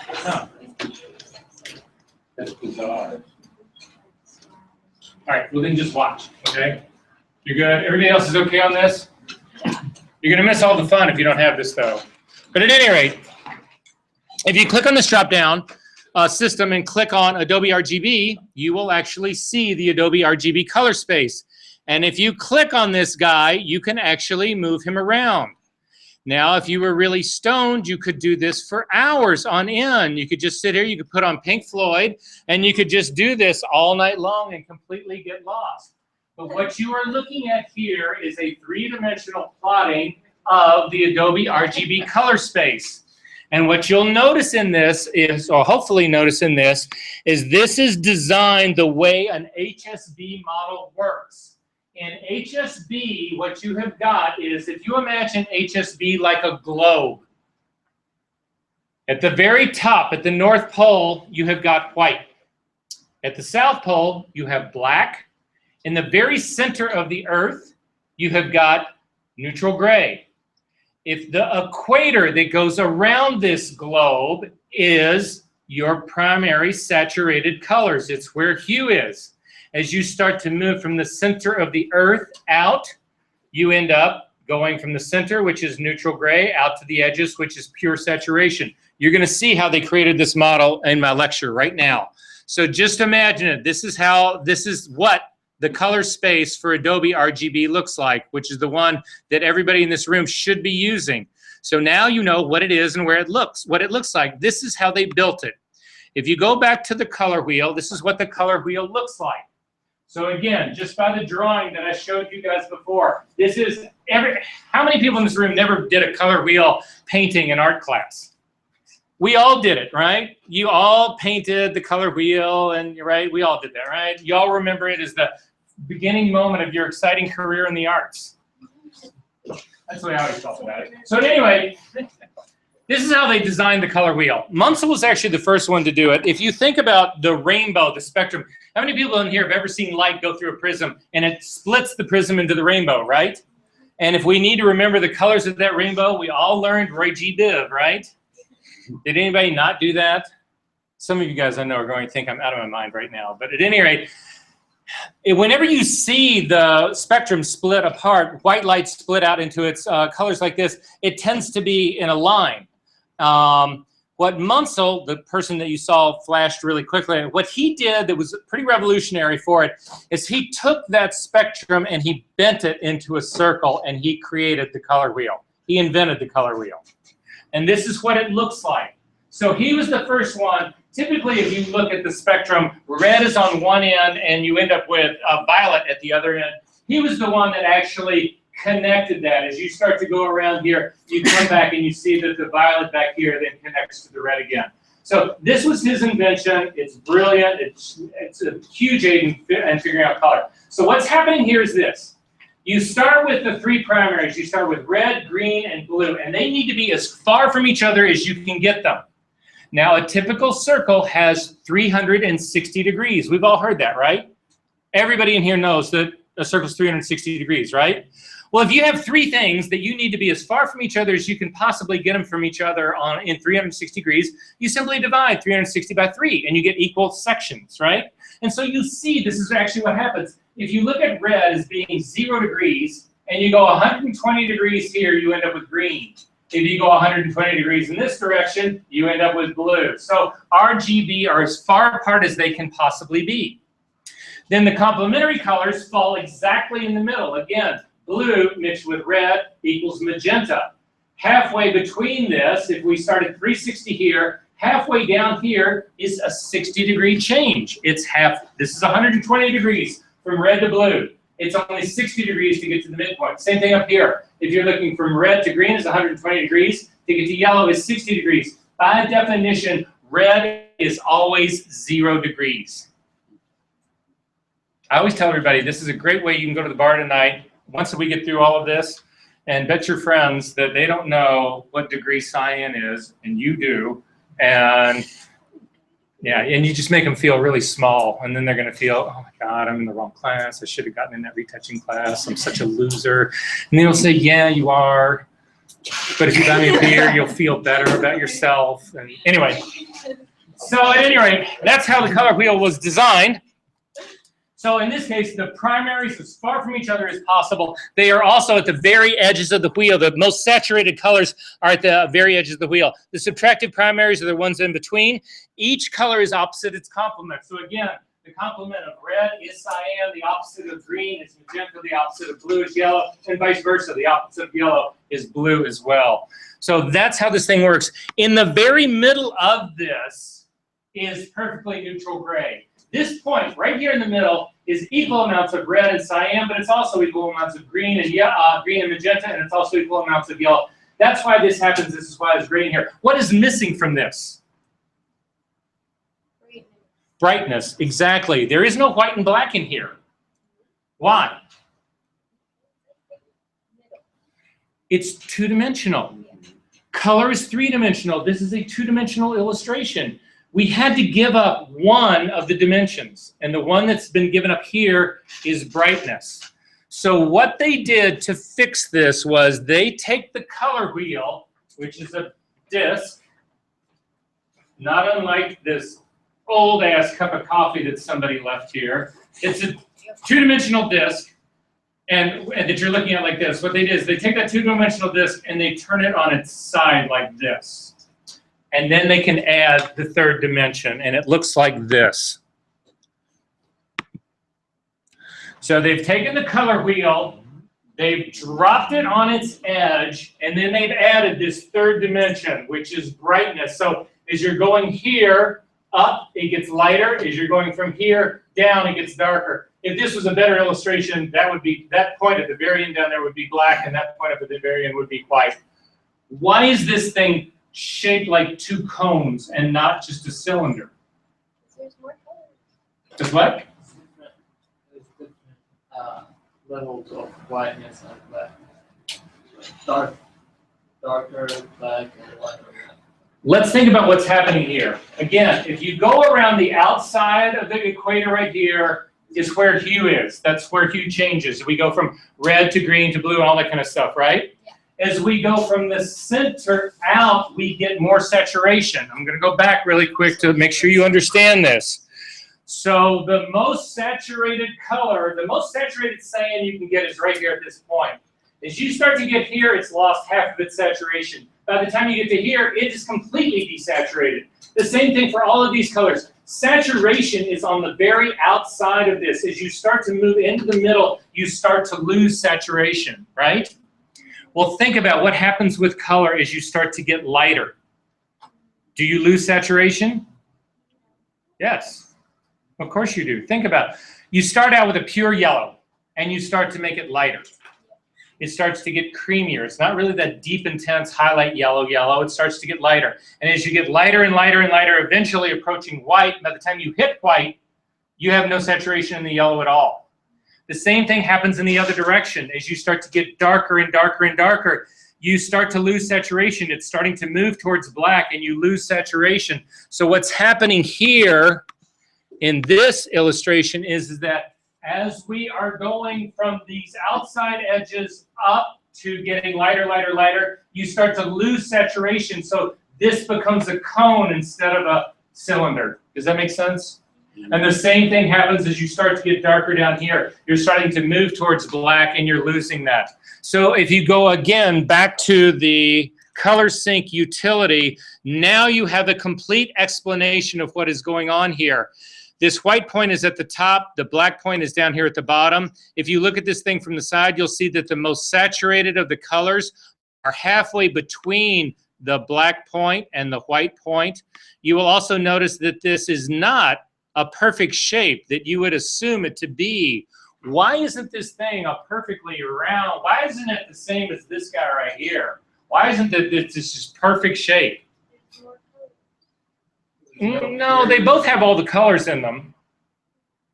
Speaker 1: Huh. That's bizarre. All right, well then just watch, okay? You're good? Everybody else is okay on this? You're gonna miss all the fun if you don't have this though. But at any rate, if you click on this drop-down system and click on Adobe RGB, you will actually see the Adobe RGB color space. And if you click on this guy, you can actually move him around. Now, if you were really stoned, you could do this for hours on end. You could just sit here, you could put on Pink Floyd, and you could just do this all night long and completely get lost. But what you are looking at here is a three-dimensional plotting of the Adobe RGB color space. And what you'll notice in this is, or hopefully notice in this is designed the way an HSB model works. In HSB, what you have got is, if you imagine HSB like a globe, at the very top, at the North Pole, you have got white. At the South Pole, you have black. In the very center of the Earth, you have got neutral gray. If the equator that goes around this globe is your primary saturated colors, it's where hue is. As you start to move from the center of the Earth out, you end up going from the center, which is neutral gray, out to the edges, which is pure saturation. You're going to see how they created this model in my lecture right now. So just imagine it. This is what the color space for Adobe RGB looks like, which is the one that everybody in this room should be using. So now you know what it is and where it looks, what it looks like. This is how they built it. If you go back to the color wheel, this is what the color wheel looks like. So again, just by the drawing that I showed you guys before, this is how many people in this room never did a color wheel painting in art class? We all did it, right? You all painted the color wheel, and right, we all did that, right? You all remember it as the beginning moment of your exciting career in the arts. That's the way I always felt about it. So anyway, this is how they designed the color wheel. Munsell was actually the first one to do it. If you think about the rainbow, the spectrum, how many people in here have ever seen light go through a prism and it splits the prism into the rainbow, right? And if we need to remember the colors of that rainbow, we all learned Roy G. Biv, right? Did anybody not do that? Some of you guys I know are going to think I'm out of my mind right now. But at any rate, whenever you see the spectrum split apart, white light split out into its colors like this, it tends to be in a line. What Munsell, the person that you saw flashed really quickly, what he did that was pretty revolutionary for it is he took that spectrum and he bent it into a circle and he created the color wheel. He invented the color wheel. And this is what it looks like. So he was the first one. Typically, if you look at the spectrum, red is on one end and you end up with violet at the other end. He was the one that actually connected that. As you start to go around here, you come back and you see that the violet back here then connects to the red again. So this was his invention. It's brilliant. It's a huge aid in figuring out color. So what's happening here is this. You start with the three primaries. You start with red, green, and blue, and they need to be as far from each other as you can get them. Now, a typical circle has 360 degrees. We've all heard that, right? Everybody in here knows that a circle is 360 degrees, right? Well, if you have three things that you need to be as far from each other as you can possibly get them from each other in 360 degrees, you simply divide 360 by 3, and you get equal sections, right? And so you see this is actually what happens. If you look at red as being 0 degrees, and you go 120 degrees here, you end up with green. If you go 120 degrees in this direction, you end up with blue. So RGB are as far apart as they can possibly be. Then the complementary colors fall exactly in the middle. Again, blue mixed with red equals magenta. Halfway between this, if we start at 360 here, halfway down here is a 60-degree change. This is 120 degrees from red to blue. It's only 60 degrees to get to the midpoint. Same thing up here. If you're looking from red to green is 120 degrees. To get to yellow is 60 degrees. By definition, red is always 0 degrees. I always tell everybody this is a great way you can go to the bar tonight once we get through all of this and bet your friends that they don't know what degree cyan is, and you do. And yeah, and you just make them feel really small, and then they're going to feel, oh my God, I'm in the wrong class. I should have gotten in that retouching class. I'm such a loser. And they'll say, yeah, you are. But if you buy me a beer, you'll feel better about yourself. And anyway, so at any rate, that's how the color wheel was designed. So in this case, the primaries as far from each other as possible. They are also at the very edges of the wheel. The most saturated colors are at the very edges of the wheel. The subtractive primaries are the ones in between. Each color is opposite its complement. So again, the complement of red is cyan, the opposite of green is magenta, the opposite of blue is yellow, and vice versa. The opposite of yellow is blue as well. So that's how this thing works. In the very middle of this is perfectly neutral gray. This point right here in the middle is equal amounts of red and cyan, but it's also equal amounts of green and magenta, and it's also equal amounts of yellow. That's why this happens. This is why it's green here. What is missing from this? Brightness, exactly. There is no white and black in here. Why? It's two-dimensional. Color is three-dimensional. This is a two-dimensional illustration. We had to give up one of the dimensions, and the one that's been given up here is brightness. So what they did to fix this was they take the color wheel, which is a disc, not unlike this old-ass cup of coffee that somebody left here. It's a two-dimensional disc, and that you're looking at like this. What they did is they take that two-dimensional disc and they turn it on its side like this. And then they can add the third dimension, and it looks like this. So they've taken the color wheel, they've dropped it on its edge, and then they've added this third dimension, which is brightness. So as you're going here up, it gets lighter. As you're going from here down, it gets darker. If this was a better illustration, that point at the very end down there would be black, and that point up at the very end would be white. Why is this thing shaped like two cones and not just a cylinder?
Speaker 6: There's more colors.
Speaker 1: Just what?
Speaker 4: There's different levels of whiteness and black. Darker black and lighter black.
Speaker 1: Let's think about what's happening here. Again, if you go around the outside of the equator right here is where hue is. That's where hue changes. We go from red to green to blue and all that kind of stuff, right? As we go from the center out, we get more saturation. I'm going to go back really quick to make sure you understand this. So the most saturated color, the most saturated cyan you can get is right here at this point. As you start to get here, it's lost half of its saturation. By the time you get to here, it is completely desaturated. The same thing for all of these colors. Saturation is on the very outside of this. As you start to move into the middle, you start to lose saturation, right? Well, think about what happens with color as you start to get lighter. Do you lose saturation? Yes, of course you do. Think about it. You start out with a pure yellow, and you start to make it lighter. it starts to get creamier. It's not really that deep, intense highlight yellow. It starts to get lighter. And as you get lighter and lighter and lighter, eventually approaching white, by the time you hit white, you have no saturation in the yellow at all. The same thing happens in the other direction. As you start to get darker and darker and darker, you start to lose saturation. It's starting to move towards black and you lose saturation. So what's happening here in this illustration is that as we are going from these outside edges up to getting lighter, lighter, lighter, you start to lose saturation. So this becomes a cone instead of a cylinder. Does that make sense? And the same thing happens as you start to get darker down here. You're starting to move towards black and you're losing that. So if you go again back to the color sync utility, now you have a complete explanation of what is going on here. This white point is at the top, the black point is down here at the bottom. If you look at this thing from the side, you'll see that the most saturated of the colors are halfway between the black point and the white point. You will also notice that this is not a perfect shape that you would assume it to be. Why isn't this thing a perfectly round? Why isn't it the same as this guy right here? Why isn't it this just perfect shape? No, they both have all the colors in them.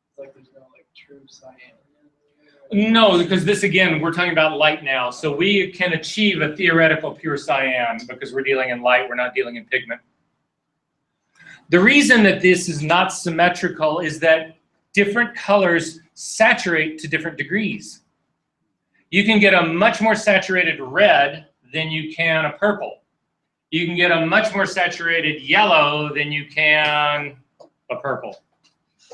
Speaker 4: It's like there's no like true cyan.
Speaker 1: No, because this, again, we're talking about light now. So we can achieve a theoretical pure cyan because we're dealing in light, we're not dealing in pigment. The reason that this is not symmetrical is that different colors saturate to different degrees. You can get a much more saturated red than you can a purple. You can get a much more saturated yellow than you can a purple.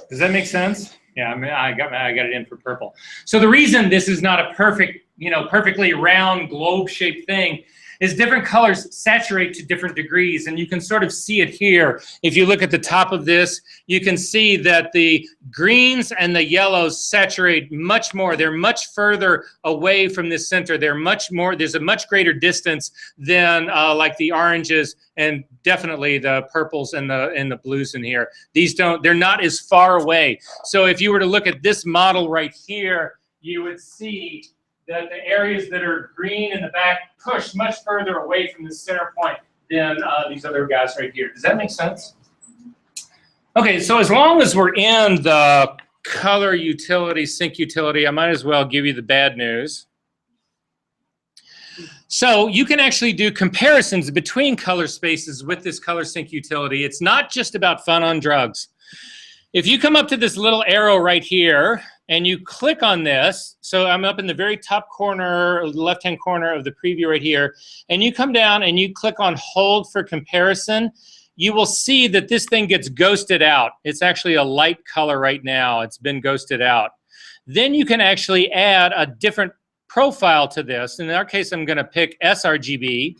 Speaker 1: Does that make sense? Yeah, I mean, I got it in for purple. So the reason this is not a perfect, perfectly round globe-shaped thing is different colors saturate to different degrees, and you can sort of see it here. If you look at the top of this, you can see that the greens and the yellows saturate much more. They're much further away from the center. They're much more, there's a much greater distance than like the oranges and definitely the purples and the blues in here. They're not as far away. So if you were to look at this model right here, you would see that the areas that are green in the back push much further away from the center point than these other guys right here. Does that make sense? Okay, so as long as we're in the color utility, sync utility, I might as well give you the bad news. So you can actually do comparisons between color spaces with this color sync utility. It's not just about fun on drugs. If you come up to this little arrow right here, and you click on this, so I'm up in the very top corner, or the left-hand corner of the preview right here, and you come down and you click on hold for comparison, you will see that this thing gets ghosted out. It's actually a light color right now. It's been ghosted out. Then you can actually add a different profile to this. In our case, I'm gonna pick sRGB.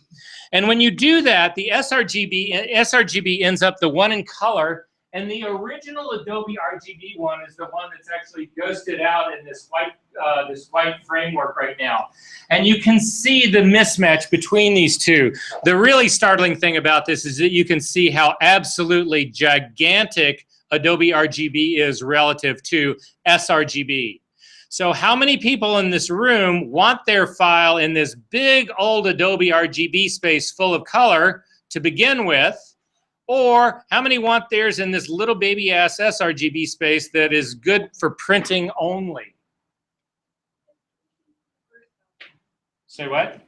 Speaker 1: And when you do that, the sRGB ends up the one in color. And the original Adobe RGB one is the one that's actually ghosted out in this white framework right now. And you can see the mismatch between these two. The really startling thing about this is that you can see how absolutely gigantic Adobe RGB is relative to sRGB. So how many people in this room want their file in this big old Adobe RGB space full of color to begin with? Or how many want theirs in this little baby ass sRGB space that is good for printing only? Say what?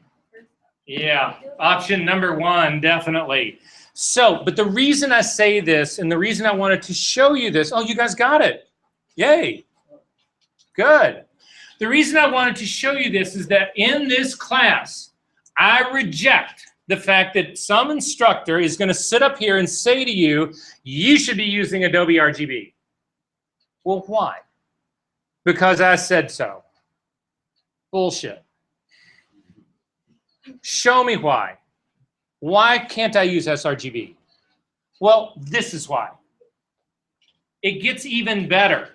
Speaker 1: Yeah, option number one, definitely. So, but the reason I say this and the reason I wanted to show you this, oh, you guys got it. Yay. Good. The reason I wanted to show you this is that in this class, I reject the fact that some instructor is going to sit up here and say to you, you should be using Adobe RGB. Well, why? Because I said so. Bullshit. Show me why. Why can't I use sRGB? Well, this is why. It gets even better.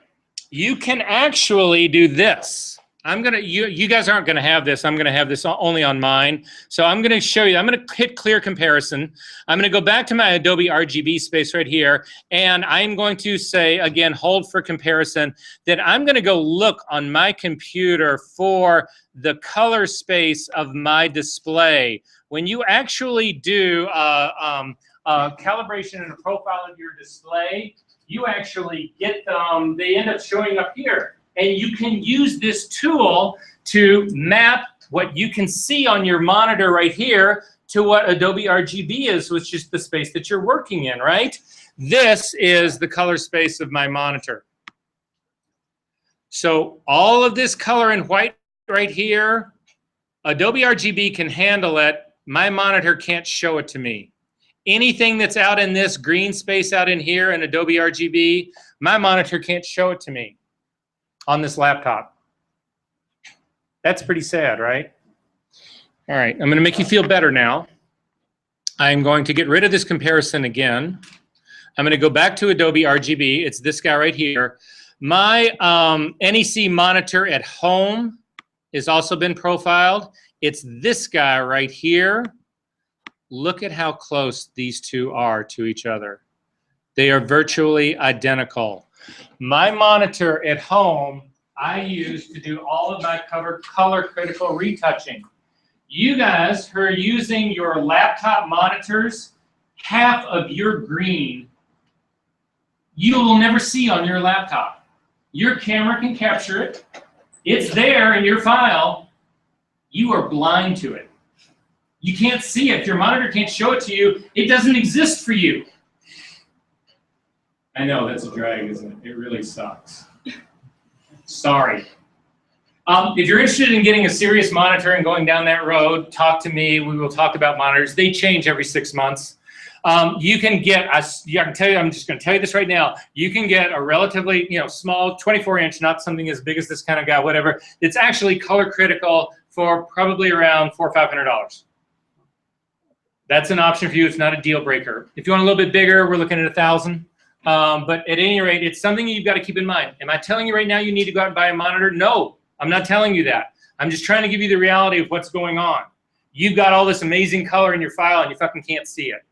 Speaker 1: You can actually do this. you guys aren't gonna have this. I'm gonna have this only on mine. So I'm gonna show you, I'm gonna hit clear comparison. I'm gonna go back to my Adobe RGB space right here, and I'm going to say, again, hold for comparison, that I'm gonna go look on my computer for the color space of my display. When you actually do calibration and a profile of your display, you actually get them, they end up showing up here. And you can use this tool to map what you can see on your monitor right here to what Adobe RGB is, which is the space that you're working in, right? This is the color space of my monitor. So all of this color in white right here, Adobe RGB can handle it. My monitor can't show it to me. Anything that's out in this green space out in here in Adobe RGB, my monitor can't show it to me on this laptop. That's pretty sad, right? All right, I'm gonna make you feel better now. I'm going to get rid of this comparison again. I'm gonna go back to Adobe RGB. It's this guy right here. My NEC monitor at home has also been profiled. It's this guy right here. Look at how close these two are to each other. They are virtually identical. My monitor at home, I use to do all of my color critical retouching. You guys who are using your laptop monitors, half of your green you will never see on your laptop. Your camera can capture it. It's there in your file. You are blind to it. You can't see it. If your monitor can't show it to you, it doesn't exist for you. I know, that's a drag, isn't it? It really sucks. Sorry. If you're interested in getting a serious monitor and going down that road, talk to me. We will talk about monitors. They change every 6 months. You can get, I can tell you, I'm just going to tell you this right now. You can get a relatively, small 24-inch, not something as big as this kind of guy, whatever. It's actually color critical for probably around $400 or $500. That's an option for you. It's not a deal breaker. If you want a little bit bigger, we're looking at $1,000. But at any rate, it's something you've got to keep in mind. Am I telling you right now you need to go out and buy a monitor? No, I'm not telling you that. I'm just trying to give you the reality of what's going on. You've got all this amazing color in your file and you fucking can't see it.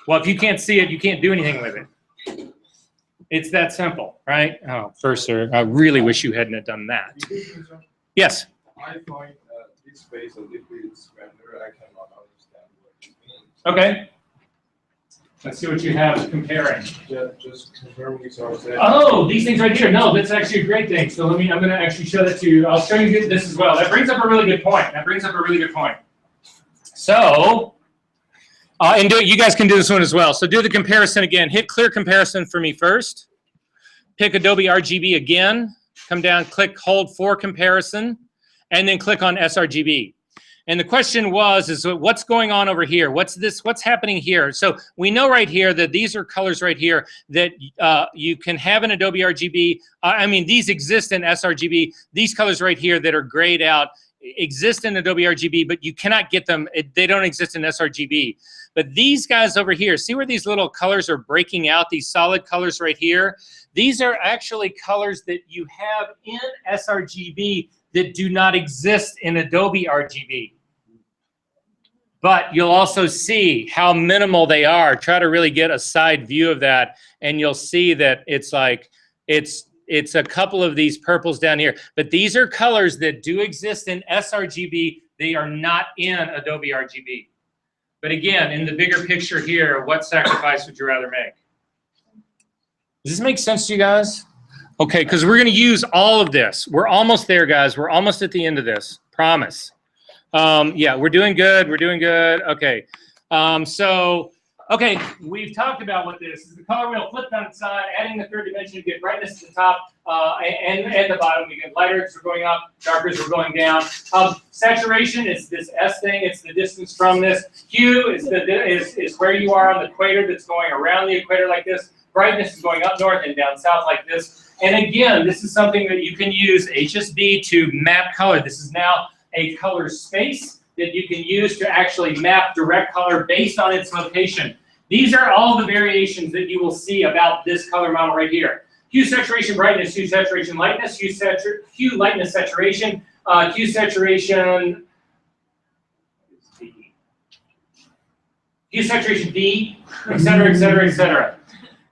Speaker 1: Well, if you can't see it, you can't do anything with it. It's that simple, right? Oh, first, sir, I really wish you hadn't have done that. Yes?
Speaker 7: I find this space a little bit slender. I cannot understand what it means.
Speaker 1: Okay. Let's see what you have comparing.
Speaker 7: Just confirm these are set.
Speaker 1: Oh, these things right here. No, that's actually a great thing. So I'm going to actually show that to you. I'll show you this as well. That brings up a really good point. So, and you guys can do this one as well. So do the comparison again. Hit clear comparison for me first. Pick Adobe RGB again. Come down, click hold for comparison, and then click on sRGB. And the question is what's going on over here? What's happening here? So we know right here that these are colors right here that you can have in Adobe RGB. These exist in sRGB. These colors right here that are grayed out exist in Adobe RGB, but you cannot get them. They don't exist in sRGB. But these guys over here, see where these little colors are breaking out, these solid colors right here? These are actually colors that you have in sRGB that do not exist in Adobe RGB. But you'll also see how minimal they are. Try to really get a side view of that, and you'll see that it's like, it's a couple of these purples down here. But these are colors that do exist in sRGB. They are not in Adobe RGB. But again, in the bigger picture here, what sacrifice would you rather make? Does this make sense to you guys? Okay, because we're going to use all of this. We're almost there, guys. We're almost at the end of this. Promise. Yeah, we're doing good. We're doing good. Okay. Okay, we've talked about what this is. The color wheel flipped on its side, adding the third dimension, you get brightness at the top and the bottom. You get lighters are going up, darkers are going down. Saturation is this S thing. It's the distance from this. Hue is where you are on the equator that's going around the equator like this. Brightness is going up north and down south like this. And again, this is something that you can use HSB to map color. This is now a color space that you can use to actually map direct color based on its location. These are all the variations that you will see about this color model right here. hue, saturation, brightness, hue, saturation, lightness, hue, lightness, saturation, hue, saturation, hue, saturation, D, et cetera, et cetera, et cetera.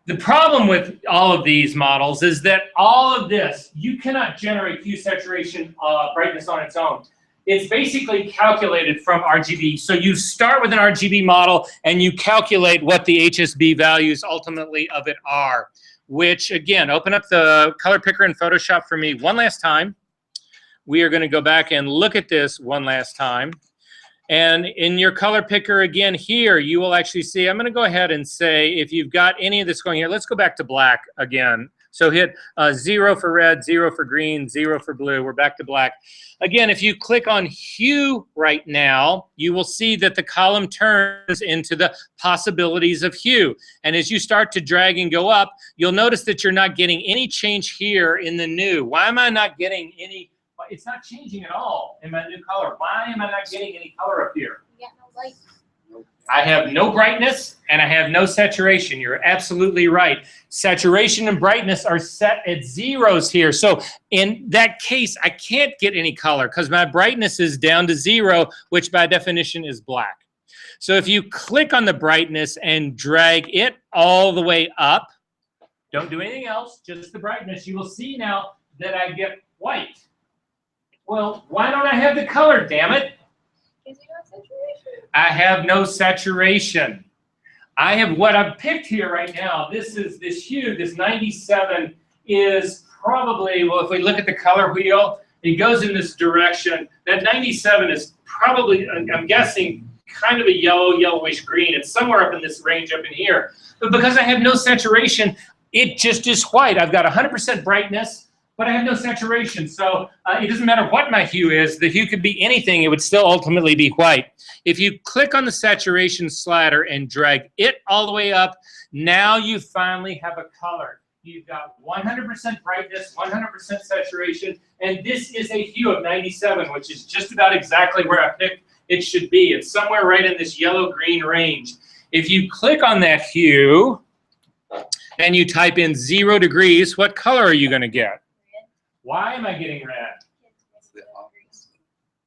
Speaker 1: The problem with all of these models is that all of this, you cannot generate hue, saturation, brightness on its own. It's basically calculated from RGB. So you start with an RGB model and you calculate what the HSB values ultimately of it are, which again, open up the color picker in Photoshop for me one last time. We are going to go back and look at this one last time. And in your color picker again here, you will actually see, I'm going to go ahead and say if you've got any of this going here, let's go back to black again. So hit 0 for red, 0 for green, 0 for blue. We're back to black. Again, if you click on hue right now, you will see that the column turns into the possibilities of hue. And as you start to drag and go up, you'll notice that you're not getting any change here in the new. Why am I not getting any? It's not changing at all in my new color. Why am I not getting any color up here?
Speaker 6: You got no light.
Speaker 1: I have no brightness and I have no saturation. You're absolutely right. Saturation and brightness are set at zeros here. So in that case, I can't get any color because my brightness is down to 0, which by definition is black. So if you click on the brightness and drag it all the way up, don't do anything else, just the brightness, you will see now that I get white. Well, why don't I have the color, damn it?
Speaker 6: Because you got saturation.
Speaker 1: I have no saturation. I have what I've picked here right now. This is this hue, this 97 is probably, well, if we look at the color wheel, it goes in this direction. That 97 is probably, I'm guessing, kind of a yellow, yellowish green. It's somewhere up in this range up in here. But because I have no saturation, it just is white. I've got 100% brightness, but I have no saturation. So it doesn't matter what my hue is. The hue could be anything. It would still ultimately be white. If you click on the saturation slider and drag it all the way up, now you finally have a color. You've got 100% brightness, 100% saturation, and this is a hue of 97, which is just about exactly where I picked it should be. It's somewhere right in this yellow-green range. If you click on that hue and you type in 0 degrees, what color are you going to get? Why am I getting red?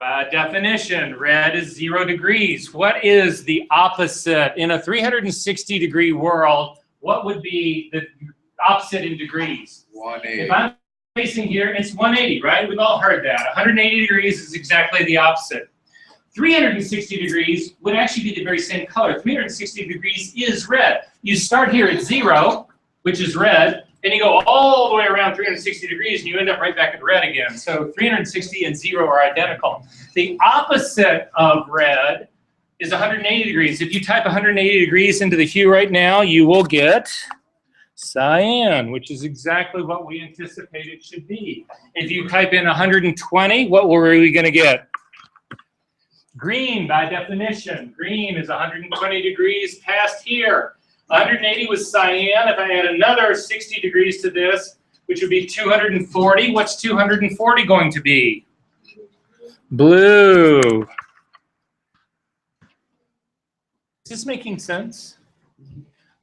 Speaker 1: By definition, red is 0 degrees. What is the opposite? In a 360-degree world, what would be the opposite in degrees?
Speaker 2: 180.
Speaker 1: If I'm facing here, it's 180, right? We've all heard that. 180 degrees is exactly the opposite. 360 degrees would actually be the very same color. 360 degrees is red. You start here at 0, which is red, and you go all the way around 360 degrees, and you end up right back at red again. So 360 and 0 are identical. The opposite of red is 180 degrees. If you type 180 degrees into the hue right now, you will get cyan, which is exactly what we anticipate it should be. If you type in 120, what were we going to get? Green, by definition. Green is 120 degrees past here. 180 was cyan. If I add another 60 degrees to this, which would be 240, what's 240 going to be? Blue. Is this making sense?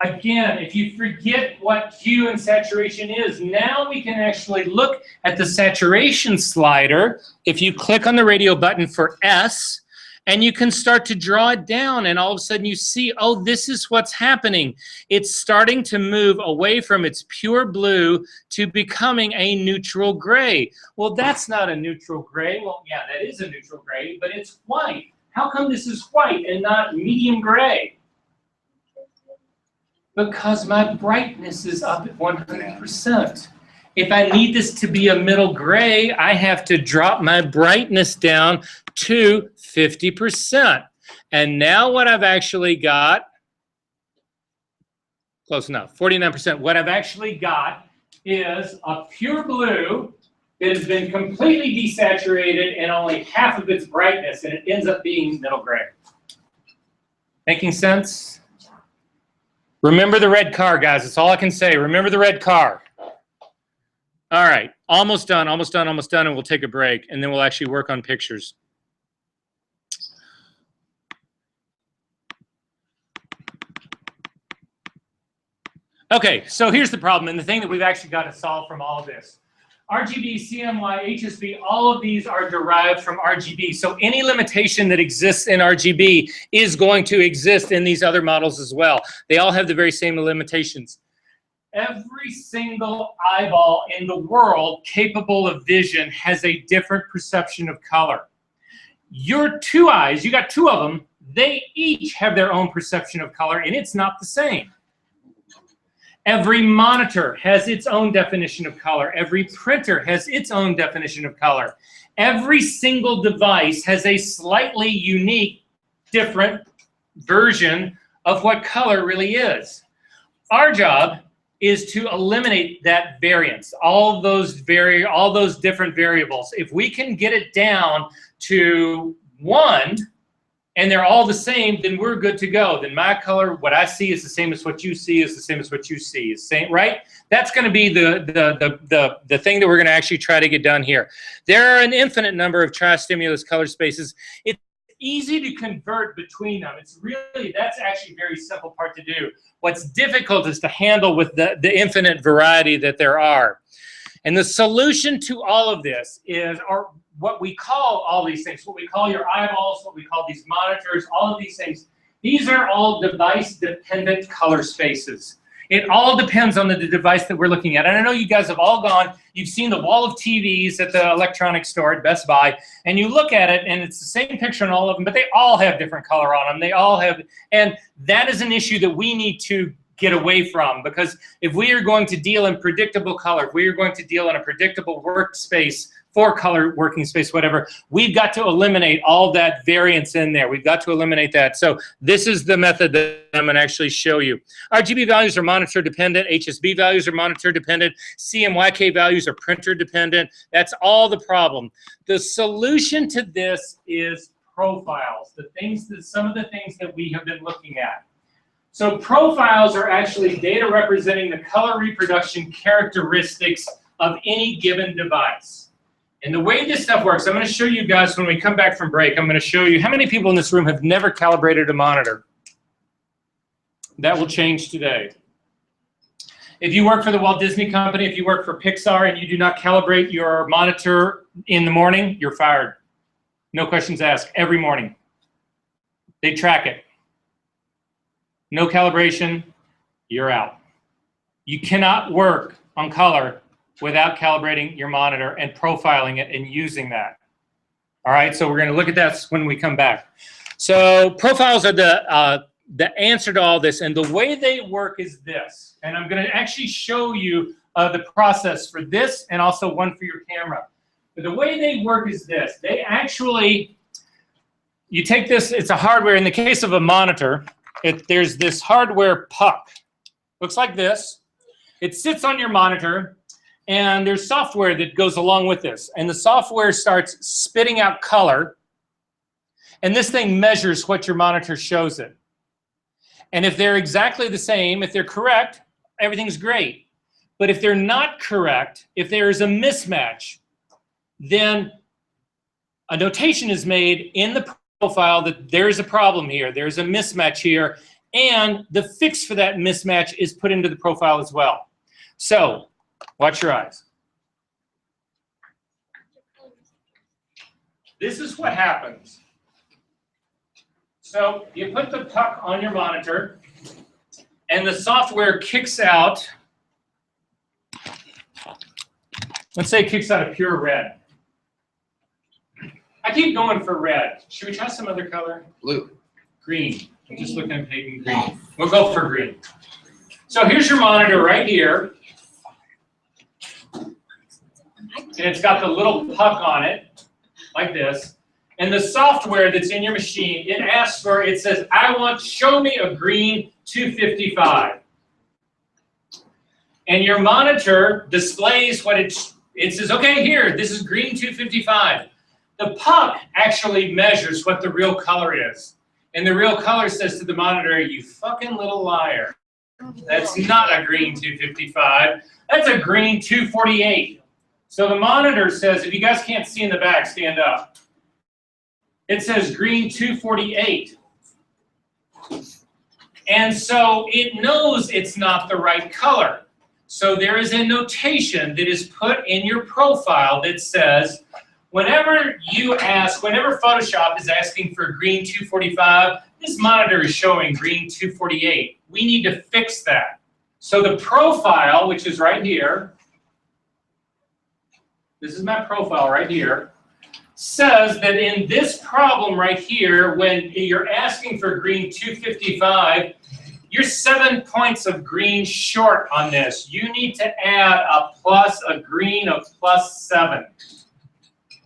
Speaker 1: Again, if you forget what hue and saturation is, now we can actually look at the saturation slider. If you click on the radio button for S, and you can start to draw it down, and all of a sudden you see, oh, this is what's happening. It's starting to move away from its pure blue to becoming a neutral gray. Well, that's not a neutral gray. Well, yeah, that is a neutral gray, but it's white. How come this is white and not medium gray? Because my brightness is up at 100%. If I need this to be a middle gray, I have to drop my brightness down to 50%. And now what I've actually got, close enough, 49%. What I've actually got is a pure blue that has been completely desaturated and only half of its brightness, and it ends up being middle gray. Making sense? Remember the red car, guys. That's all I can say. Remember the red car. All right, almost done, almost done, almost done, and we'll take a break, and then we'll actually work on pictures. Okay, so here's the problem, and the thing that we've actually got to solve from all of this. RGB, CMY, HSV, all of these are derived from RGB. So any limitation that exists in RGB is going to exist in these other models as well. They all have the very same limitations. Every single eyeball in the world capable of vision has a different perception of color. Your two eyes, you got two of them, they each have their own perception of color, and it's not the same. Every monitor has its own definition of color. Every printer has its own definition of color. Every single device has a slightly unique, different version of what color really is. Our job is to eliminate that variance, all those different variables. If we can get it down to one, and they're all the same, then we're good to go. Then my color, what I see is the same as what you see, is the same as what you see, is same, right? That's going to be the thing that we're going to actually try to get done here. There are an infinite number of tri-stimulus color spaces. It's easy to convert between them. It's really, that's actually a very simple part to do. What's difficult is to handle with the infinite variety that there are. And the solution to all of this is what we call all these things, what we call your eyeballs, what we call these monitors, all of these things. These are all device-dependent color spaces. It all depends on the device that we're looking at. And I know you guys have all gone, you've seen the wall of TVs at the electronics store at Best Buy, and you look at it, and it's the same picture on all of them, but they all have different color on them. They all have, and that is an issue that we need to get away from, because if we are going to deal in predictable color, if we are going to deal in a predictable workspace, four-color working space, whatever, we've got to eliminate all that variance in there. We've got to eliminate that. So this is the method that I'm going to actually show you. RGB values are monitor dependent. HSB values are monitor dependent. CMYK values are printer dependent. That's all the problem. The solution to this is profiles, some of the things that we have been looking at. So profiles are actually data representing the color reproduction characteristics of any given device. And the way this stuff works, I'm going to show you guys when we come back from break. I'm going to show you how many people in this room have never calibrated a monitor. That will change today. If you work for the Walt Disney Company, if you work for Pixar and you do not calibrate your monitor in the morning, you're fired. No questions asked, every morning. They track it. No calibration, you're out. You cannot work on color without calibrating your monitor and profiling it and using that. All right, so we're going to look at that when we come back. So profiles are the answer to all this, and the way they work is this. And I'm going to actually show you the process for this and also one for your camera. But the way they work is this. They actually, you take this, it's a hardware, in the case of a monitor, there's this hardware puck. Looks like this. It sits on your monitor, and there's software that goes along with this. And the software starts spitting out color, and this thing measures what your monitor shows it. And if they're exactly the same, if they're correct, everything's great. But if they're not correct, if there is a mismatch, then a notation is made in the profile that there's a problem here, there's a mismatch here, and the fix for that mismatch is put into the profile as well. So, watch your eyes. This is what happens. So, you put the puck on your monitor, and the software kicks out, let's say it kicks out a pure red. I keep going for red. Should we try some other color?
Speaker 2: Blue.
Speaker 1: Green. I'm just looking at Peyton green. We'll go for green. So here's your monitor right here. And it's got the little puck on it, like this. And the software that's in your machine, it asks for, it says, show me a green 255. And your monitor displays what it says, okay, here, this is green 255. The puck actually measures what the real color is. And the real color says to the monitor, you fucking little liar. That's not a green 255. That's a green 248. So the monitor says, if you guys can't see in the back, stand up. It says green 248. And so it knows it's not the right color. So there is a notation that is put in your profile that says, whenever Photoshop is asking for green 245, this monitor is showing green 248. We need to fix that. So the profile, which is right here, this is my profile right here, says that in this problem right here, when you're asking for green 255, you're 7 points of green short on this. You need to add a green of +7.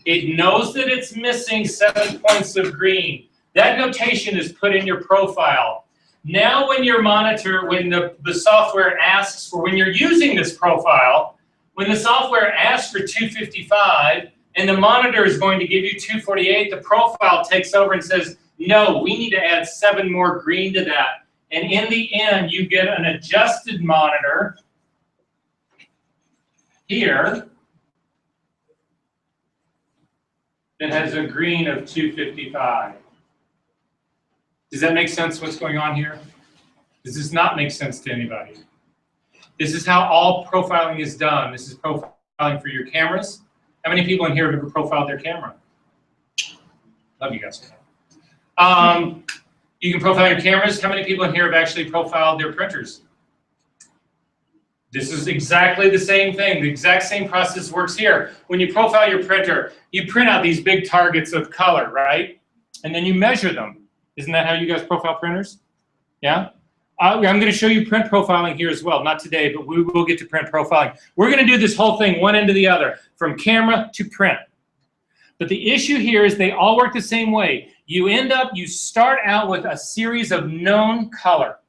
Speaker 1: It knows that it's missing 7 points of green. That notation is put in your profile. Now when your monitor, when the software asks for, when you're using this profile, when the software asks for 255 and the monitor is going to give you 248, the profile takes over and says, no, we need to add 7 more green to that. And in the end, you get an adjusted monitor here that has a green of 255. Does that make sense what's going on here? Does this not make sense to anybody? This is how all profiling is done. This is profiling for your cameras. How many people in here have ever profiled their camera? Love you guys. You can profile your cameras. How many people in here have actually profiled their printers? This is exactly the same thing. The exact same process works here. When you profile your printer, you print out these big targets of color, right? And then you measure them. Isn't that how you guys profile printers? Yeah? I'm going to show you print profiling here as well. Not today, but we will get to print profiling. We're going to do this whole thing one end to the other, from camera to print. But the issue here is they all work the same way. You start out with a series of known color.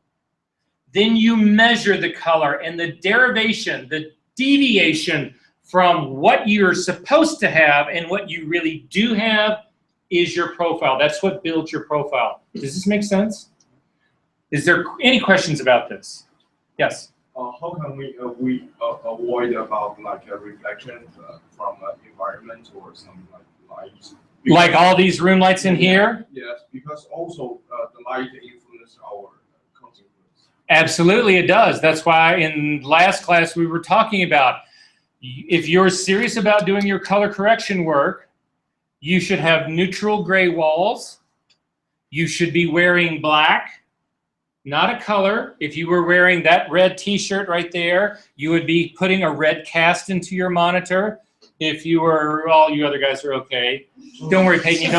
Speaker 1: Then you measure the color, and the derivation, the deviation from what you're supposed to have and what you really do have is your profile. That's what builds your profile. Does this make sense? Is there any questions about this? Yes?
Speaker 7: How can we avoid about like a reflection from environment or something like light?
Speaker 1: Like all these room lights in here?
Speaker 7: Yes, because also the light influences our consequence.
Speaker 1: Absolutely, it does. That's why in last class we were talking about if you're serious about doing your color correction work, you should have neutral gray walls. You should be wearing black, not a color. If you were wearing that red t-shirt right there, you would be putting a red cast into your monitor. If you were, all you other guys are okay. Don't worry, Peyton, you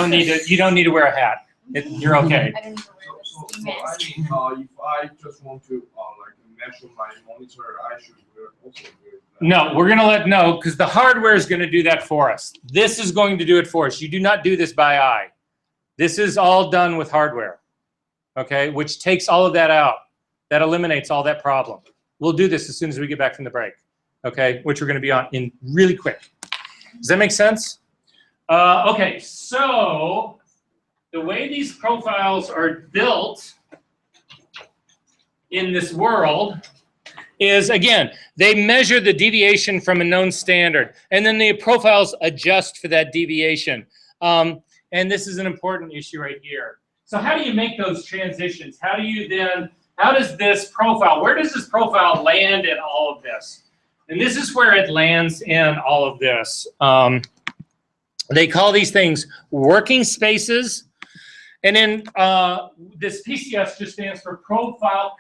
Speaker 1: don't need to wear a hat. You're okay.
Speaker 6: I didn't even wear this.
Speaker 7: So I mean, if I just want to like measure my monitor, I should also wear that.
Speaker 1: No, we're gonna no, because the hardware is gonna do that for us. This is going to do it for us. You do not do this by eye. This is all done with hardware, okay, which takes all of that out. That eliminates all that problem. We'll do this as soon as we get back from the break, okay, which we're gonna be on in really quick. Does that make sense? Okay, so the way these profiles are built in this world is, again, they measure the deviation from a known standard, and then the profiles adjust for that deviation. And this is an important issue right here. So how do you make those transitions? How does this profile, where does this profile land in all of this? And this is where it lands in all of this. They call these things working spaces. And then this PCS just stands for profile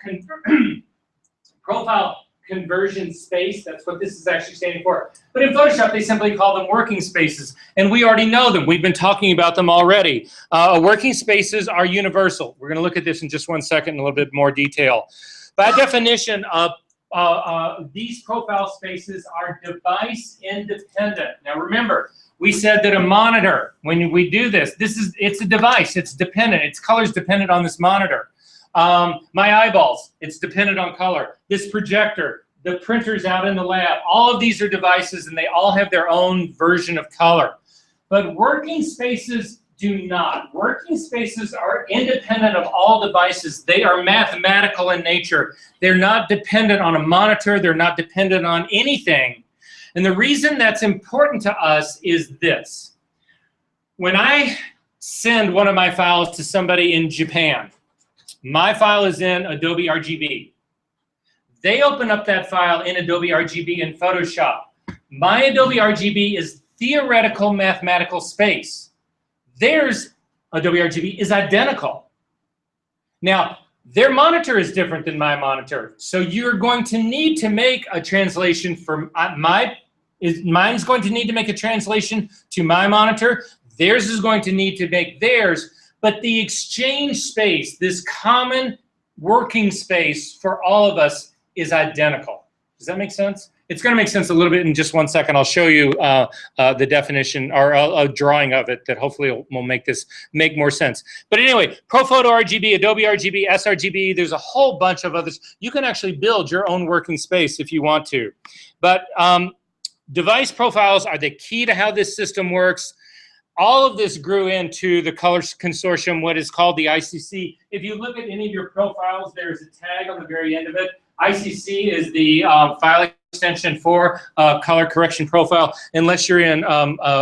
Speaker 1: conversion space. That's what this is actually standing for. But in Photoshop, they simply call them working spaces. And we already know them. We've been talking about them already. Working spaces are universal. We're going to look at this in just 1 second in a little bit more detail. By definition, these profile spaces are device independent. Now remember, we said that a monitor, when we do this, it's a device. It's dependent. Its color's dependent on this monitor. My eyeballs, it's dependent on color. This projector, the printers out in the lab, all of these are devices and they all have their own version of color. But working spaces do not. Working spaces are independent of all devices. They are mathematical in nature. They're not dependent on a monitor. They're not dependent on anything. And the reason that's important to us is this. When I send one of my files to somebody in Japan, My file is in Adobe RGB. They open up that file in Adobe RGB in Photoshop. My Adobe RGB is theoretical mathematical space. Theirs, Adobe RGB, is identical. Now, their monitor is different than my monitor. So you're going to need to make a translation for mine's going to need to make a translation to my monitor. Theirs is going to need to make theirs. But the exchange space, this common working space for all of us, is identical. Does that make sense? It's going to make sense a little bit in just one second. I'll show you the definition or a drawing of it that hopefully will make this make more sense. But anyway, ProPhoto RGB, Adobe RGB, sRGB, there's a whole bunch of others. You can actually build your own working space if you want to. But device profiles are the key to how this system works. All of this grew into the Colors Consortium, what is called the ICC. If you look at any of your profiles, there's a tag on the very end of it. ICC is the file extension for color correction profile, unless you're in,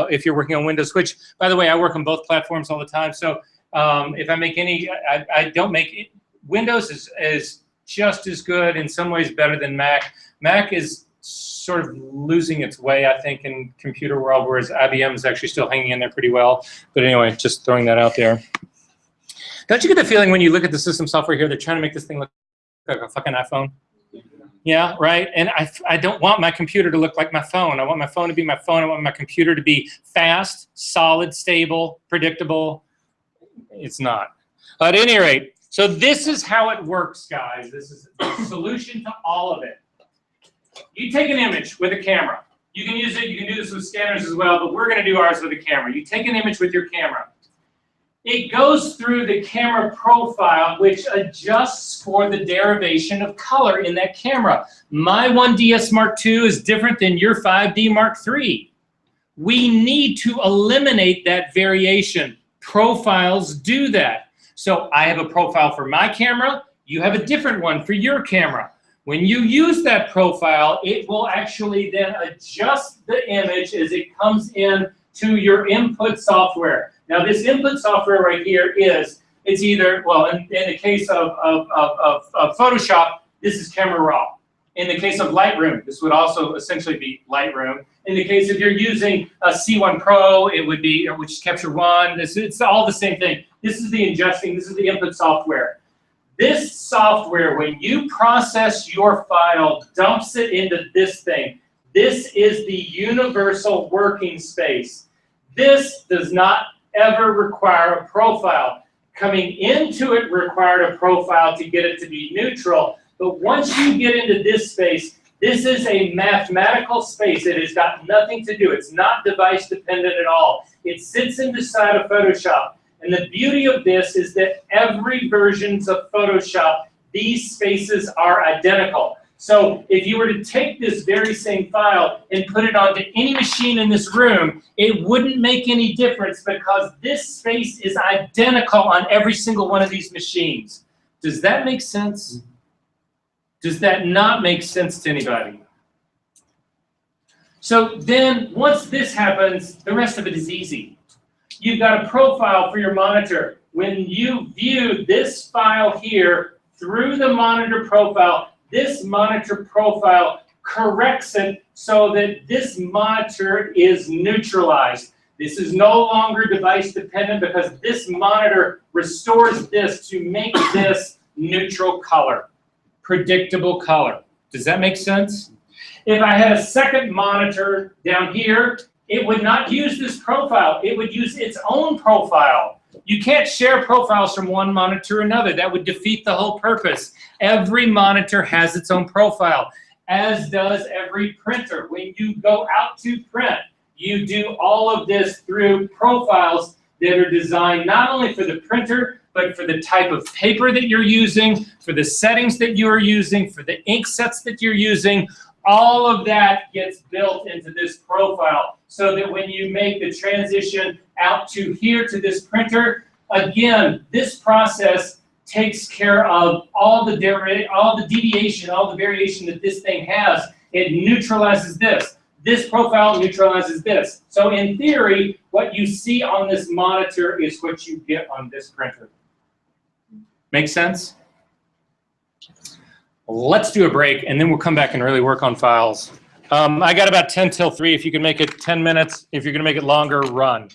Speaker 1: if you're working on Windows, which, by the way, I work on both platforms all the time. So if I make any, I don't make it. Windows is just as good, in some ways better than Mac. Mac is sort of losing its way, I think, in computer world, whereas IBM is actually still hanging in there pretty well. But anyway, just throwing that out there. Don't you get the feeling when you look at the system software here, they're trying to make this thing look like a fucking iPhone? Yeah, right? And I don't want my computer to look like my phone. I want my phone to be my phone. I want my computer to be fast, solid, stable, predictable. It's not. At any rate, so this is how it works, guys. This is the solution to all of it. You take an image with a camera. You can use it. You can do this with scanners as well, but we're going to do ours with a camera. You take an image with your camera. It goes through the camera profile, which adjusts for the derivation of color in that camera. My 1DS Mark II is different than your 5D Mark III. We need to eliminate that variation. Profiles do that. So I have a profile for my camera. You have a different one for your camera. When you use that profile, it will actually then adjust the image as it comes in to your input software. Now, this input software right here it's either, well, in the case of Photoshop, this is Camera Raw. In the case of Lightroom, this would also essentially be Lightroom. In the case if you're using a C1 Pro, it would be, which is Capture One. It's all the same thing. This is the ingesting, this is the input software. This software, when you process your file, dumps it into this thing. This is the universal working space. This does not ever require a profile. Coming into it required a profile to get it to be neutral. But once you get into this space, this is a mathematical space. It has got nothing to do. It's not device dependent at all. It sits inside of Photoshop. And the beauty of this is that every versions of Photoshop, these spaces are identical. So if you were to take this very same file and put it onto any machine in this room, it wouldn't make any difference because this space is identical on every single one of these machines. Does that make sense? Does that not make sense to anybody? So then once this happens, the rest of it is easy. You've got a profile for your monitor. When you view this file here through the monitor profile, this monitor profile corrects it so that this monitor is neutralized. This is no longer device dependent because this monitor restores this to make this neutral color, predictable color. Does that make sense? If I had a second monitor down here, it would not use this profile. It would use its own profile. You can't share profiles from one monitor to another. That would defeat the whole purpose. Every monitor has its own profile, as does every printer. When you go out to print, you do all of this through profiles that are designed not only for the printer, but for the type of paper that you're using, for the settings that you are using, for the ink sets that you're using. All of that gets built into this profile so that when you make the transition out to here to this printer, again, this process takes care of all the deviation, all the variation that this thing has. It neutralizes this. This profile neutralizes this. So in theory, what you see on this monitor is what you get on this printer. Make sense? Let's do a break, and then we'll come back and really work on files. I got about 10 till 3. If you can make it 10 minutes, if you're going to make it longer, run.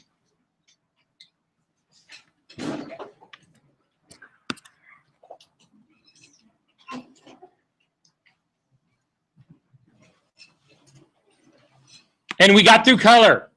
Speaker 1: And we got through color.